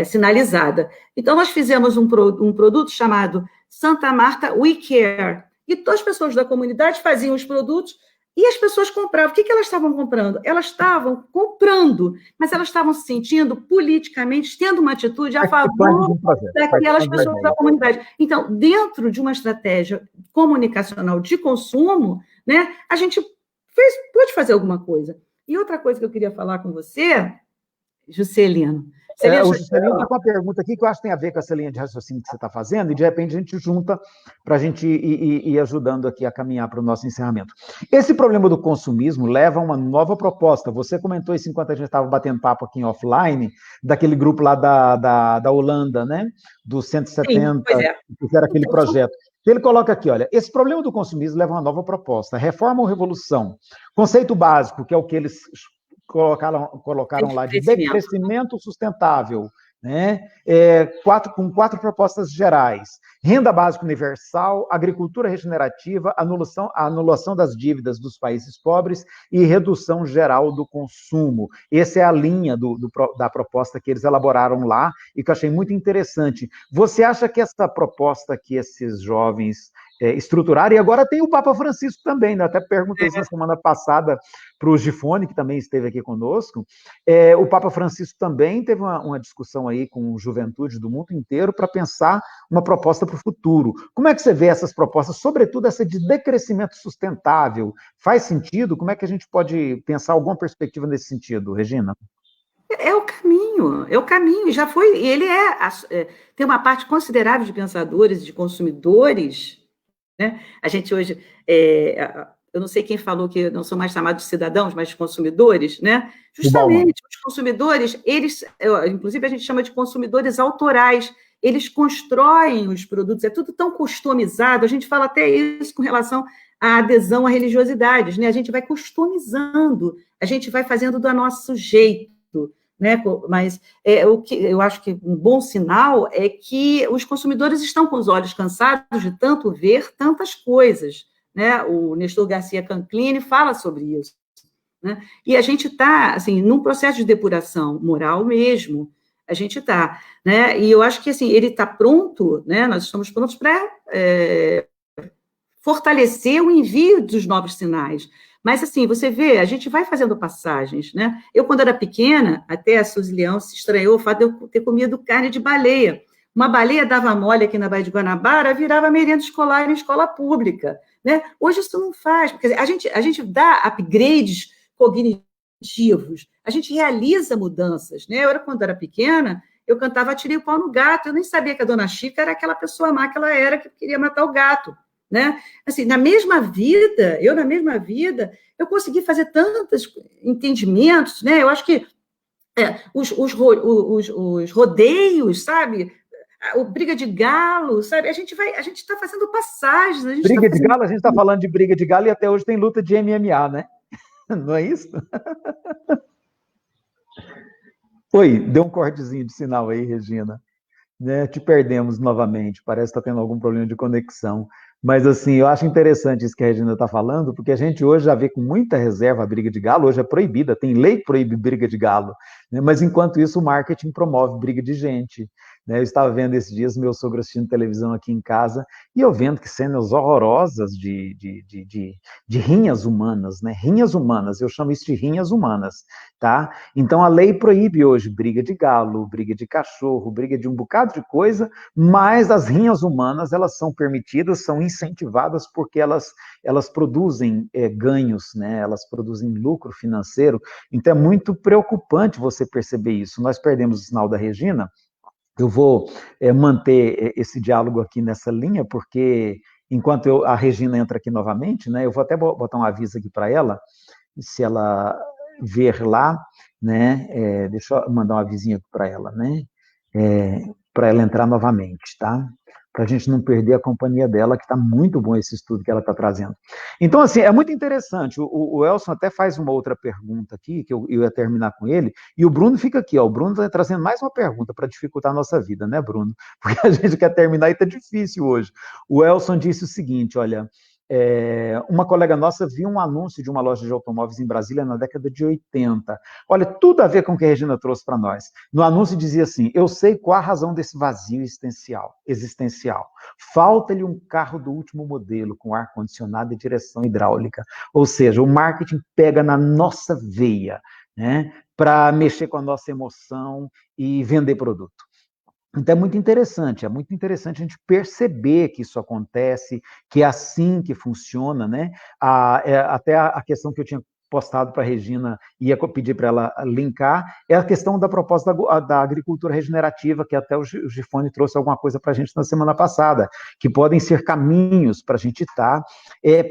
sinalizada. Então, nós fizemos um produto chamado Santa Marta We Care, e todas as pessoas da comunidade faziam os produtos, e as pessoas compravam. O que elas estavam comprando? Elas estavam comprando, mas elas estavam se sentindo politicamente, tendo uma atitude a favor daquelas pessoas da comunidade. Então, dentro de uma estratégia comunicacional de consumo, né, a gente pode fazer alguma coisa. E outra coisa que eu queria falar com você, Juscelino. O Juscelino está com uma pergunta aqui que eu acho que tem a ver com essa linha de raciocínio que você está fazendo, e de repente a gente junta para a gente ir ajudando aqui a caminhar para o nosso encerramento. Esse problema do consumismo leva a uma nova proposta. Você comentou isso enquanto a gente estava batendo papo aqui em offline, daquele grupo lá da Holanda, né? Dos 170, que fizeram aquele projeto. Ele coloca aqui, olha, esse problema do consumismo leva a uma nova proposta, reforma ou revolução? Conceito básico, que é o que eles colocaram lá de decrescimento sustentável, né? Com 4 propostas gerais: renda básica universal, agricultura regenerativa, anulação das dívidas dos países pobres e redução geral do consumo. Essa é a linha da proposta que eles elaboraram lá e que eu achei muito interessante. Você acha que essa proposta que esses jovens estruturaram, e agora tem o Papa Francisco também, né? Até perguntei isso na semana passada para o Gifone, que também esteve aqui conosco. O Papa Francisco também teve uma discussão aí com juventude do mundo inteiro para pensar uma proposta para o futuro. Como é que você vê essas propostas, sobretudo essa de decrescimento sustentável? Faz sentido? Como é que a gente pode pensar alguma perspectiva nesse sentido, Regina? É o caminho, já foi, ele tem uma parte considerável de pensadores e de consumidores, né? A gente hoje, eu não sei quem falou que não são mais chamados de cidadãos, mas de consumidores, né? Justamente, os consumidores, inclusive a gente chama de consumidores autorais, eles constroem os produtos, é tudo tão customizado, a gente fala até isso com relação à adesão a religiosidades, né? A gente vai customizando, a gente vai fazendo do nosso jeito, né? Mas o que eu acho que um bom sinal é que os consumidores estão com os olhos cansados de tanto ver tantas coisas, né? O Nestor Garcia Canclini fala sobre isso, né? E a gente está, assim, num processo de depuração moral mesmo, a gente está, né? E eu acho que, assim, ele está pronto, né? Nós estamos prontos para fortalecer o envio dos novos sinais. Mas, assim, você vê, a gente vai fazendo passagens, né? Eu, quando era pequena, até a Suzy Leão se estranhou o fato de eu ter comido carne de baleia. Uma baleia dava mole aqui na Baía de Guanabara, virava merenda escolar em escola pública, né? Hoje isso não faz, porque a gente dá upgrades cognitivos, a gente realiza mudanças, né? Quando era pequena, eu cantava Atirei o Pau no Gato, eu nem sabia que a dona Chica era aquela pessoa má que ela era, que queria matar o gato, né? Assim, na mesma vida, eu consegui fazer tantos entendimentos, né? Eu acho que os rodeios, sabe? O briga de galo, sabe? A gente está fazendo passagens. Briga de galo, a gente está falando de briga de galo e até hoje tem luta de MMA, né? Não é isso? Oi, deu um cortezinho de sinal aí, Regina. Né? Te perdemos novamente, parece que está tendo algum problema de conexão. Mas, assim, eu acho interessante isso que a Regina está falando, porque a gente hoje já vê com muita reserva a briga de galo, hoje é proibida, tem lei que proíbe briga de galo, né? Mas, enquanto isso, o marketing promove briga de gente, né? Eu estava vendo esses dias meu sogro assistindo televisão aqui em casa, e eu vendo que cenas horrorosas de rinhas humanas, né? Rinhas humanas, eu chamo isso de rinhas humanas, tá? Então, a lei proíbe hoje briga de galo, briga de cachorro, briga de um bocado de coisa, mas as rinhas humanas, elas são permitidas, são incentivadas porque elas produzem ganhos, né? Elas produzem lucro financeiro, então é muito preocupante você perceber isso. Nós perdemos o sinal da Regina, eu vou manter esse diálogo aqui nessa linha, porque enquanto a Regina entra aqui novamente, né, eu vou até botar um aviso aqui para ela, se ela ver lá, né, deixa eu mandar um avisinho para ela, né, para ela entrar novamente, tá? Para a gente não perder a companhia dela, que está muito bom esse estudo que ela está trazendo. Então, assim, é muito interessante. O Elson até faz uma outra pergunta aqui, que eu ia terminar com ele, e o Bruno fica aqui, ó. O Bruno está trazendo mais uma pergunta para dificultar a nossa vida, né, Bruno? Porque a gente quer terminar e está difícil hoje. O Elson disse o seguinte, olha, uma colega nossa viu um anúncio de uma loja de automóveis em Brasília na década de 80. Olha, tudo a ver com o que a Regina trouxe para nós. No anúncio dizia assim, eu sei qual a razão desse vazio existencial. Falta-lhe um carro do último modelo, com ar-condicionado e direção hidráulica. Ou seja, o marketing pega na nossa veia, né, para mexer com a nossa emoção e vender produto. Então é muito interessante a gente perceber que isso acontece, que é assim que funciona, né? Até a questão que eu tinha postado para a Regina, ia pedir para ela linkar, é a questão da proposta da agricultura regenerativa, que até o Gifone trouxe alguma coisa para a gente na semana passada, que podem ser caminhos para a gente estar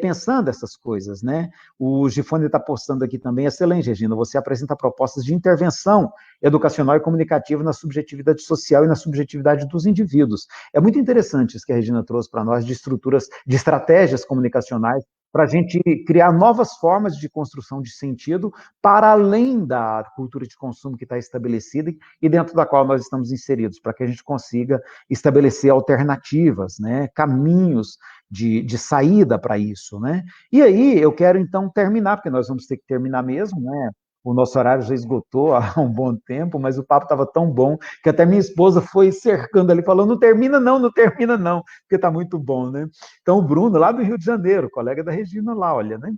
pensando essas coisas, né? O Gifone está postando aqui também, excelente, Regina, você apresenta propostas de intervenção educacional e comunicativa na subjetividade social e na subjetividade dos indivíduos. É muito interessante isso que a Regina trouxe para nós, de estruturas, de estratégias comunicacionais, para a gente criar novas formas de construção de sentido para além da cultura de consumo que está estabelecida e dentro da qual nós estamos inseridos, para que a gente consiga estabelecer alternativas, né, caminhos de saída para isso, né? E aí eu quero então terminar, porque nós vamos ter que terminar mesmo, né? O nosso horário já esgotou há um bom tempo, mas o papo estava tão bom que até minha esposa foi cercando ali, falando, não termina não, porque está muito bom, né? Então, o Bruno, lá do Rio de Janeiro, colega da Regina lá, olha, né?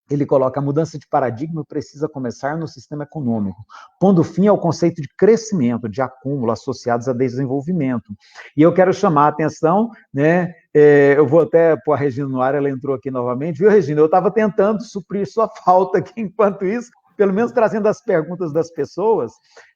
ele coloca: a mudança de paradigma precisa começar no sistema econômico, pondo fim ao conceito de crescimento, de acúmulo, associados a desenvolvimento. E eu quero chamar a atenção, né? Eu vou até pôr a Regina no ar, ela entrou aqui novamente, viu, Regina? Eu estava tentando suprir sua falta aqui, enquanto isso, pelo menos trazendo as perguntas das pessoas,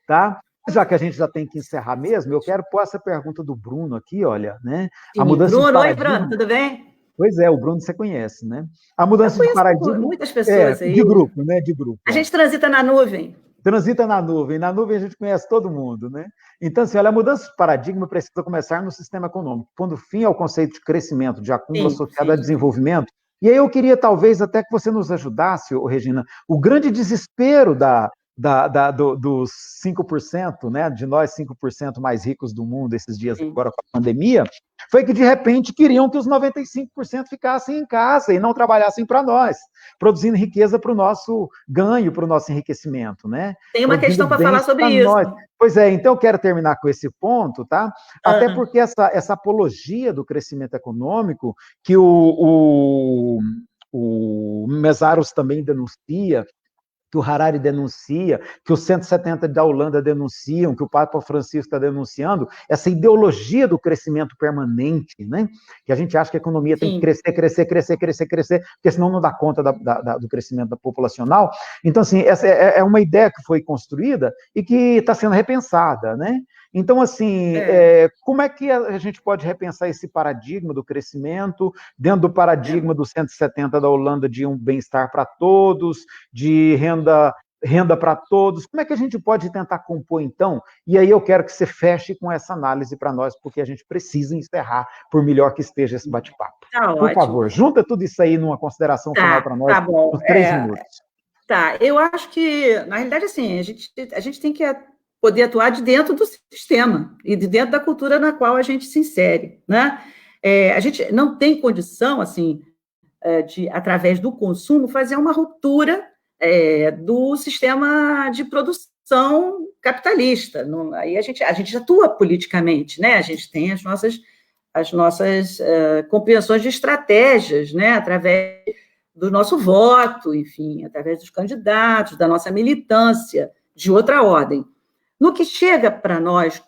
tá? Já que a gente já tem que encerrar mesmo, eu quero pôr essa pergunta do Bruno aqui, olha, né? Sim, a mudança Bruno, de paradigma... oi, Bruno, tudo bem? Pois é, o Bruno você conhece, né? A mudança de paradigma... muitas pessoas aí. De grupo, né? De grupo. A gente transita na nuvem. Transita na nuvem a gente conhece todo mundo, né? Então, assim, olha, a mudança de paradigma precisa começar no sistema econômico, pondo fim ao conceito de crescimento, de acúmulo associado a desenvolvimento. E aí eu queria, talvez, até que você nos ajudasse, Regina, o grande desespero dos 5%, né, de nós 5% mais ricos do mundo esses dias agora com a pandemia, foi que de repente queriam que os 95% ficassem em casa e não trabalhassem para nós, produzindo riqueza para o nosso ganho, para o nosso enriquecimento, né? Tem uma questão para falar sobre isso. Nós. Pois é, então eu quero terminar com esse ponto, tá? Até porque essa apologia do crescimento econômico que o Mesaros também denuncia, que o Harari denuncia, que os 170 da Holanda denunciam, que o Papa Francisco está denunciando, essa ideologia do crescimento permanente, né? Que a gente acha que a economia tem que crescer, porque senão não dá conta do crescimento populacional. Então, assim, essa é uma ideia que foi construída e que está sendo repensada, né? Então, assim, como é que a gente pode repensar esse paradigma do crescimento, dentro do paradigma dos 170 da Holanda, de um bem-estar para todos, de renda para todos? Como é que a gente pode tentar compor, então? E aí eu quero que você feche com essa análise para nós, porque a gente precisa encerrar, por melhor que esteja esse bate-papo. Tá, por favor, junta tudo isso aí numa consideração final para nós, tá bom. nos 3 minutos. Tá, eu acho que, na realidade, assim, a gente tem que poder atuar de dentro do sistema e de dentro da cultura na qual a gente se insere, né? A gente não tem condição, assim, de, através do consumo, fazer uma ruptura do sistema de produção capitalista. Aí a gente atua politicamente, né? A gente tem as nossas compreensões de estratégias, né? Através do nosso voto, enfim, através dos candidatos, da nossa militância, de outra ordem. No que chega para nós,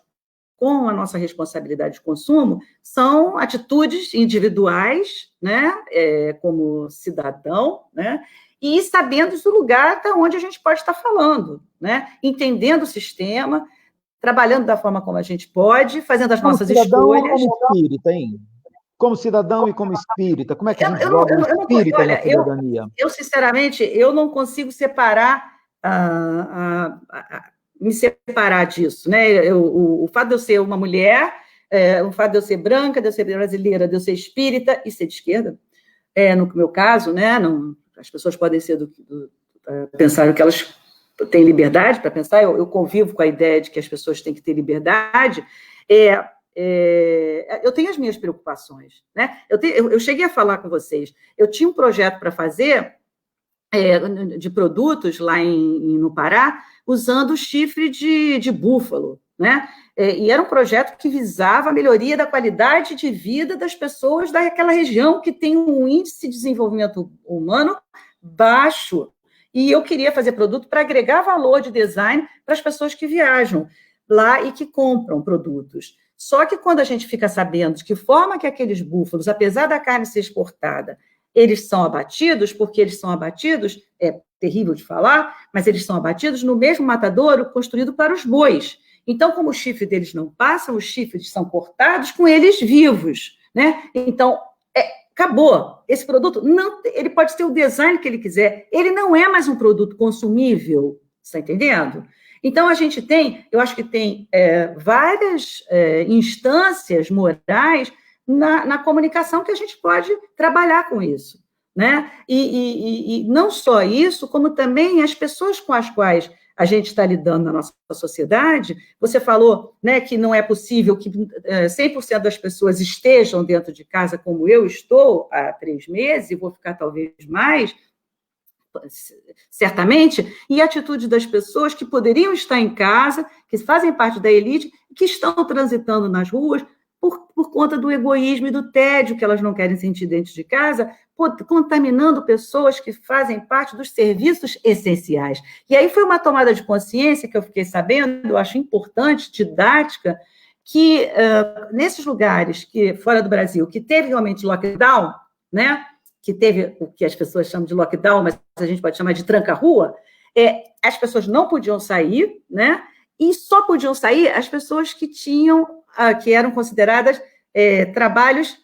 com a nossa responsabilidade de consumo, são atitudes individuais, né, como cidadão, né, e sabendo do lugar da onde a gente pode estar falando, né, entendendo o sistema, trabalhando da forma como a gente pode, fazendo as nossas escolhas. Como espírita, hein? Como cidadão e como espírita, como é que a gente joga o espírito na cidadania? Eu, sinceramente, eu não consigo separar me separar disso, né? O fato de eu ser uma mulher, o fato de eu ser branca, de eu ser brasileira, de eu ser espírita e ser de esquerda, no meu caso, né? Não, as pessoas podem ser pensar que elas têm liberdade para pensar, eu convivo com a ideia de que as pessoas têm que ter liberdade, eu tenho as minhas preocupações, né? Eu cheguei a falar com vocês, eu tinha um projeto para fazer de produtos lá no Pará, usando o chifre de búfalo, né? E era um projeto que visava a melhoria da qualidade de vida das pessoas daquela região que tem um índice de desenvolvimento humano baixo. E eu queria fazer produto para agregar valor de design para as pessoas que viajam lá e que compram produtos. Só que quando a gente fica sabendo de que forma que aqueles búfalos, apesar da carne ser exportada, eles são abatidos, porque eles são abatidos, é terrível de falar, mas eles são abatidos no mesmo matadouro construído para os bois. Então, como o chifre deles não passa, os chifres são cortados com eles vivos, né? Então, acabou. Esse produto, não, ele pode ter o design que ele quiser, ele não é mais um produto consumível, está entendendo? Então, a gente tem, eu acho que tem várias instâncias morais na comunicação que a gente pode trabalhar com isso, né? E não só isso, como também as pessoas com as quais a gente está lidando na nossa sociedade. Você falou, né, que não é possível que 100% das pessoas estejam dentro de casa como eu estou há 3 meses, e vou ficar talvez mais, certamente, e a atitude das pessoas que poderiam estar em casa, que fazem parte da elite, que estão transitando nas ruas, por conta do egoísmo e do tédio que elas não querem sentir dentro de casa, contaminando pessoas que fazem parte dos serviços essenciais. E aí foi uma tomada de consciência que eu fiquei sabendo, eu acho importante, didática, que nesses lugares que fora do Brasil, que teve realmente lockdown, né, que teve o que as pessoas chamam de lockdown, mas a gente pode chamar de tranca-rua, as pessoas não podiam sair, né, e só podiam sair as pessoas que eram consideradas trabalhos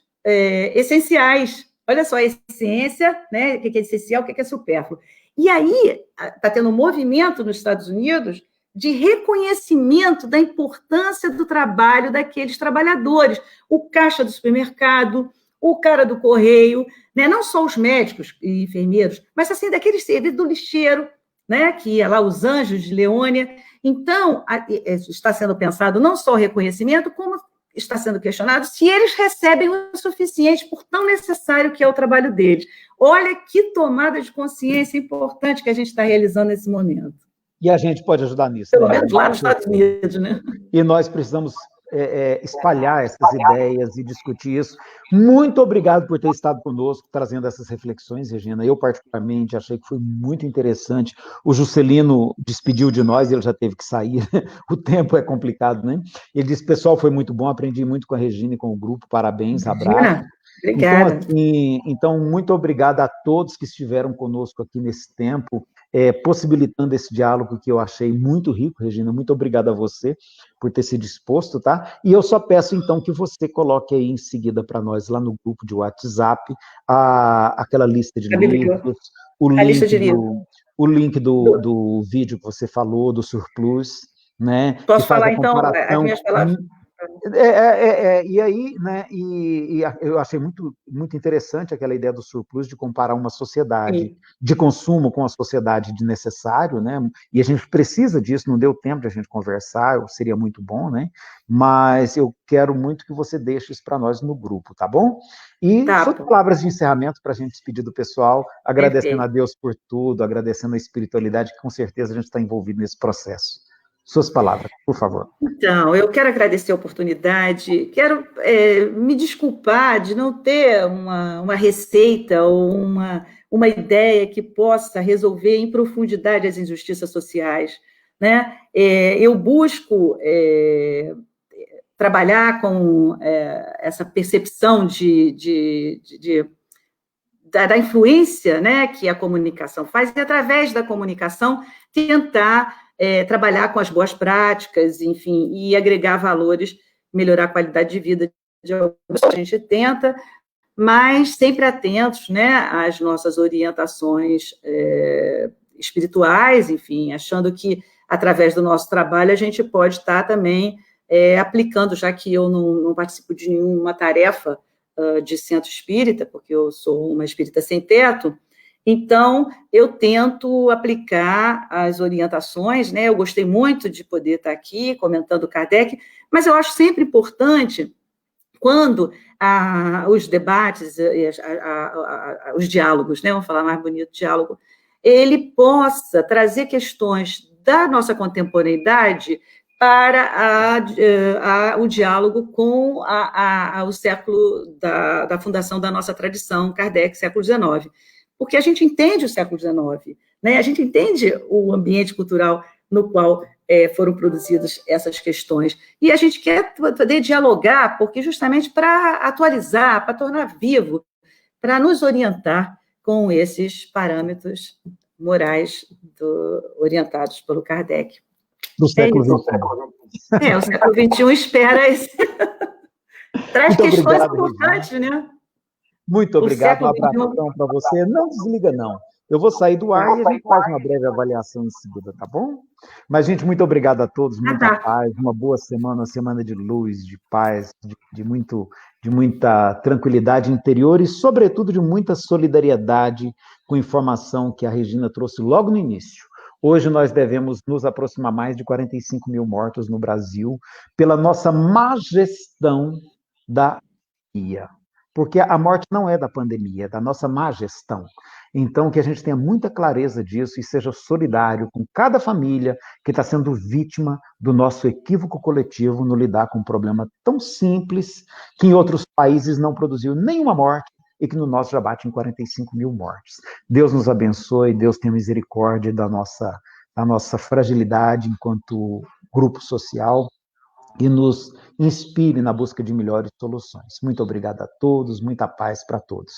essenciais. Olha só, a essência, né, o que é essencial, o que é supérfluo. E aí está tendo um movimento nos Estados Unidos de reconhecimento da importância do trabalho daqueles trabalhadores, o caixa do supermercado, o cara do correio, né? Não só os médicos e enfermeiros, mas assim, daqueles serviços do lixeiro, né? Que ia lá os Anjos de Leônia. Então, está sendo pensado não só o reconhecimento, como está sendo questionado se eles recebem o suficiente por tão necessário que é o trabalho deles. Olha que tomada de consciência importante que a gente está realizando nesse momento. E a gente pode ajudar nisso. Pelo menos lá nos Estados Unidos, né? E nós precisamos espalhar essas ideias e discutir isso. Muito obrigado por ter estado conosco, trazendo essas reflexões, Regina. Eu, particularmente, achei que foi muito interessante. O Juscelino despediu de nós, ele já teve que sair. O tempo é complicado, né? Ele disse, pessoal, foi muito bom, aprendi muito com a Regina e com o grupo, parabéns, abraço. Obrigada. Então, muito obrigado a todos que estiveram conosco aqui nesse tempo, possibilitando esse diálogo que eu achei muito rico, Regina. Muito obrigado a você por ter se disposto, tá? E eu só peço, então, que você coloque aí em seguida para nós, lá no grupo de WhatsApp, aquela lista de livros, o link do vídeo que você falou, do Surplus, né? Posso falar, então, as minhas palavras? E aí, né, e eu achei muito, muito interessante aquela ideia do surplus de comparar uma sociedade de consumo com a sociedade de necessário, né, e a gente precisa disso, não deu tempo de a gente conversar, seria muito bom, né, mas eu quero muito que você deixe isso para nós no grupo, tá bom? E suas palavras de encerramento para a gente despedir do pessoal, agradecendo a Deus por tudo, agradecendo a espiritualidade, que com certeza a gente está envolvido nesse processo. Suas palavras, por favor. Então, eu quero agradecer a oportunidade, quero me desculpar de não ter uma receita ou uma ideia que possa resolver em profundidade as injustiças sociais, né? Eu busco trabalhar com essa percepção da influência, né, que a comunicação faz, e através da comunicação tentar trabalhar com as boas práticas, enfim, e agregar valores, melhorar a qualidade de vida de algumas pessoas. A gente tenta, mas sempre atentos, né, às nossas orientações espirituais, enfim, achando que, através do nosso trabalho, a gente pode estar também aplicando, já que eu não participo de nenhuma tarefa de centro espírita, porque eu sou uma espírita sem teto. Então, eu tento aplicar as orientações, né? Eu gostei muito de poder estar aqui comentando Kardec, mas eu acho sempre importante, quando os debates, os diálogos, né? Vamos falar mais bonito, diálogo, ele possa trazer questões da nossa contemporaneidade para o diálogo com o século da fundação da nossa tradição, Kardec, século XIX. Porque a gente entende o século XIX, né? A gente entende o ambiente cultural no qual foram produzidas essas questões. E a gente quer poder dialogar, porque justamente para atualizar, para tornar vivo, para nos orientar com esses parâmetros morais orientados pelo Kardec. Do século XXI. O século XXI espera esse... Traz muito questões importantes, né? Muito obrigado, um abração para você. Não desliga, não. Eu vou sair do ar e a gente faz uma breve avaliação em seguida, tá bom? Mas, gente, muito obrigado a todos, muita paz, uma boa semana, uma semana de luz, de paz, de muita tranquilidade interior e, sobretudo, de muita solidariedade com informação que a Regina trouxe logo no início. Hoje nós devemos nos aproximar mais de 45 mil mortos no Brasil pela nossa má gestão da pandemia. porque a morte não é da pandemia, é da nossa má gestão. Então, que a gente tenha muita clareza disso e seja solidário com cada família que está sendo vítima do nosso equívoco coletivo no lidar com um problema tão simples que em outros países não produziu nenhuma morte e que no nosso já bate em 45 mil mortes. Deus nos abençoe, Deus tenha misericórdia da nossa fragilidade enquanto grupo social e nos inspire na busca de melhores soluções. Muito obrigado a todos, muita paz para todos.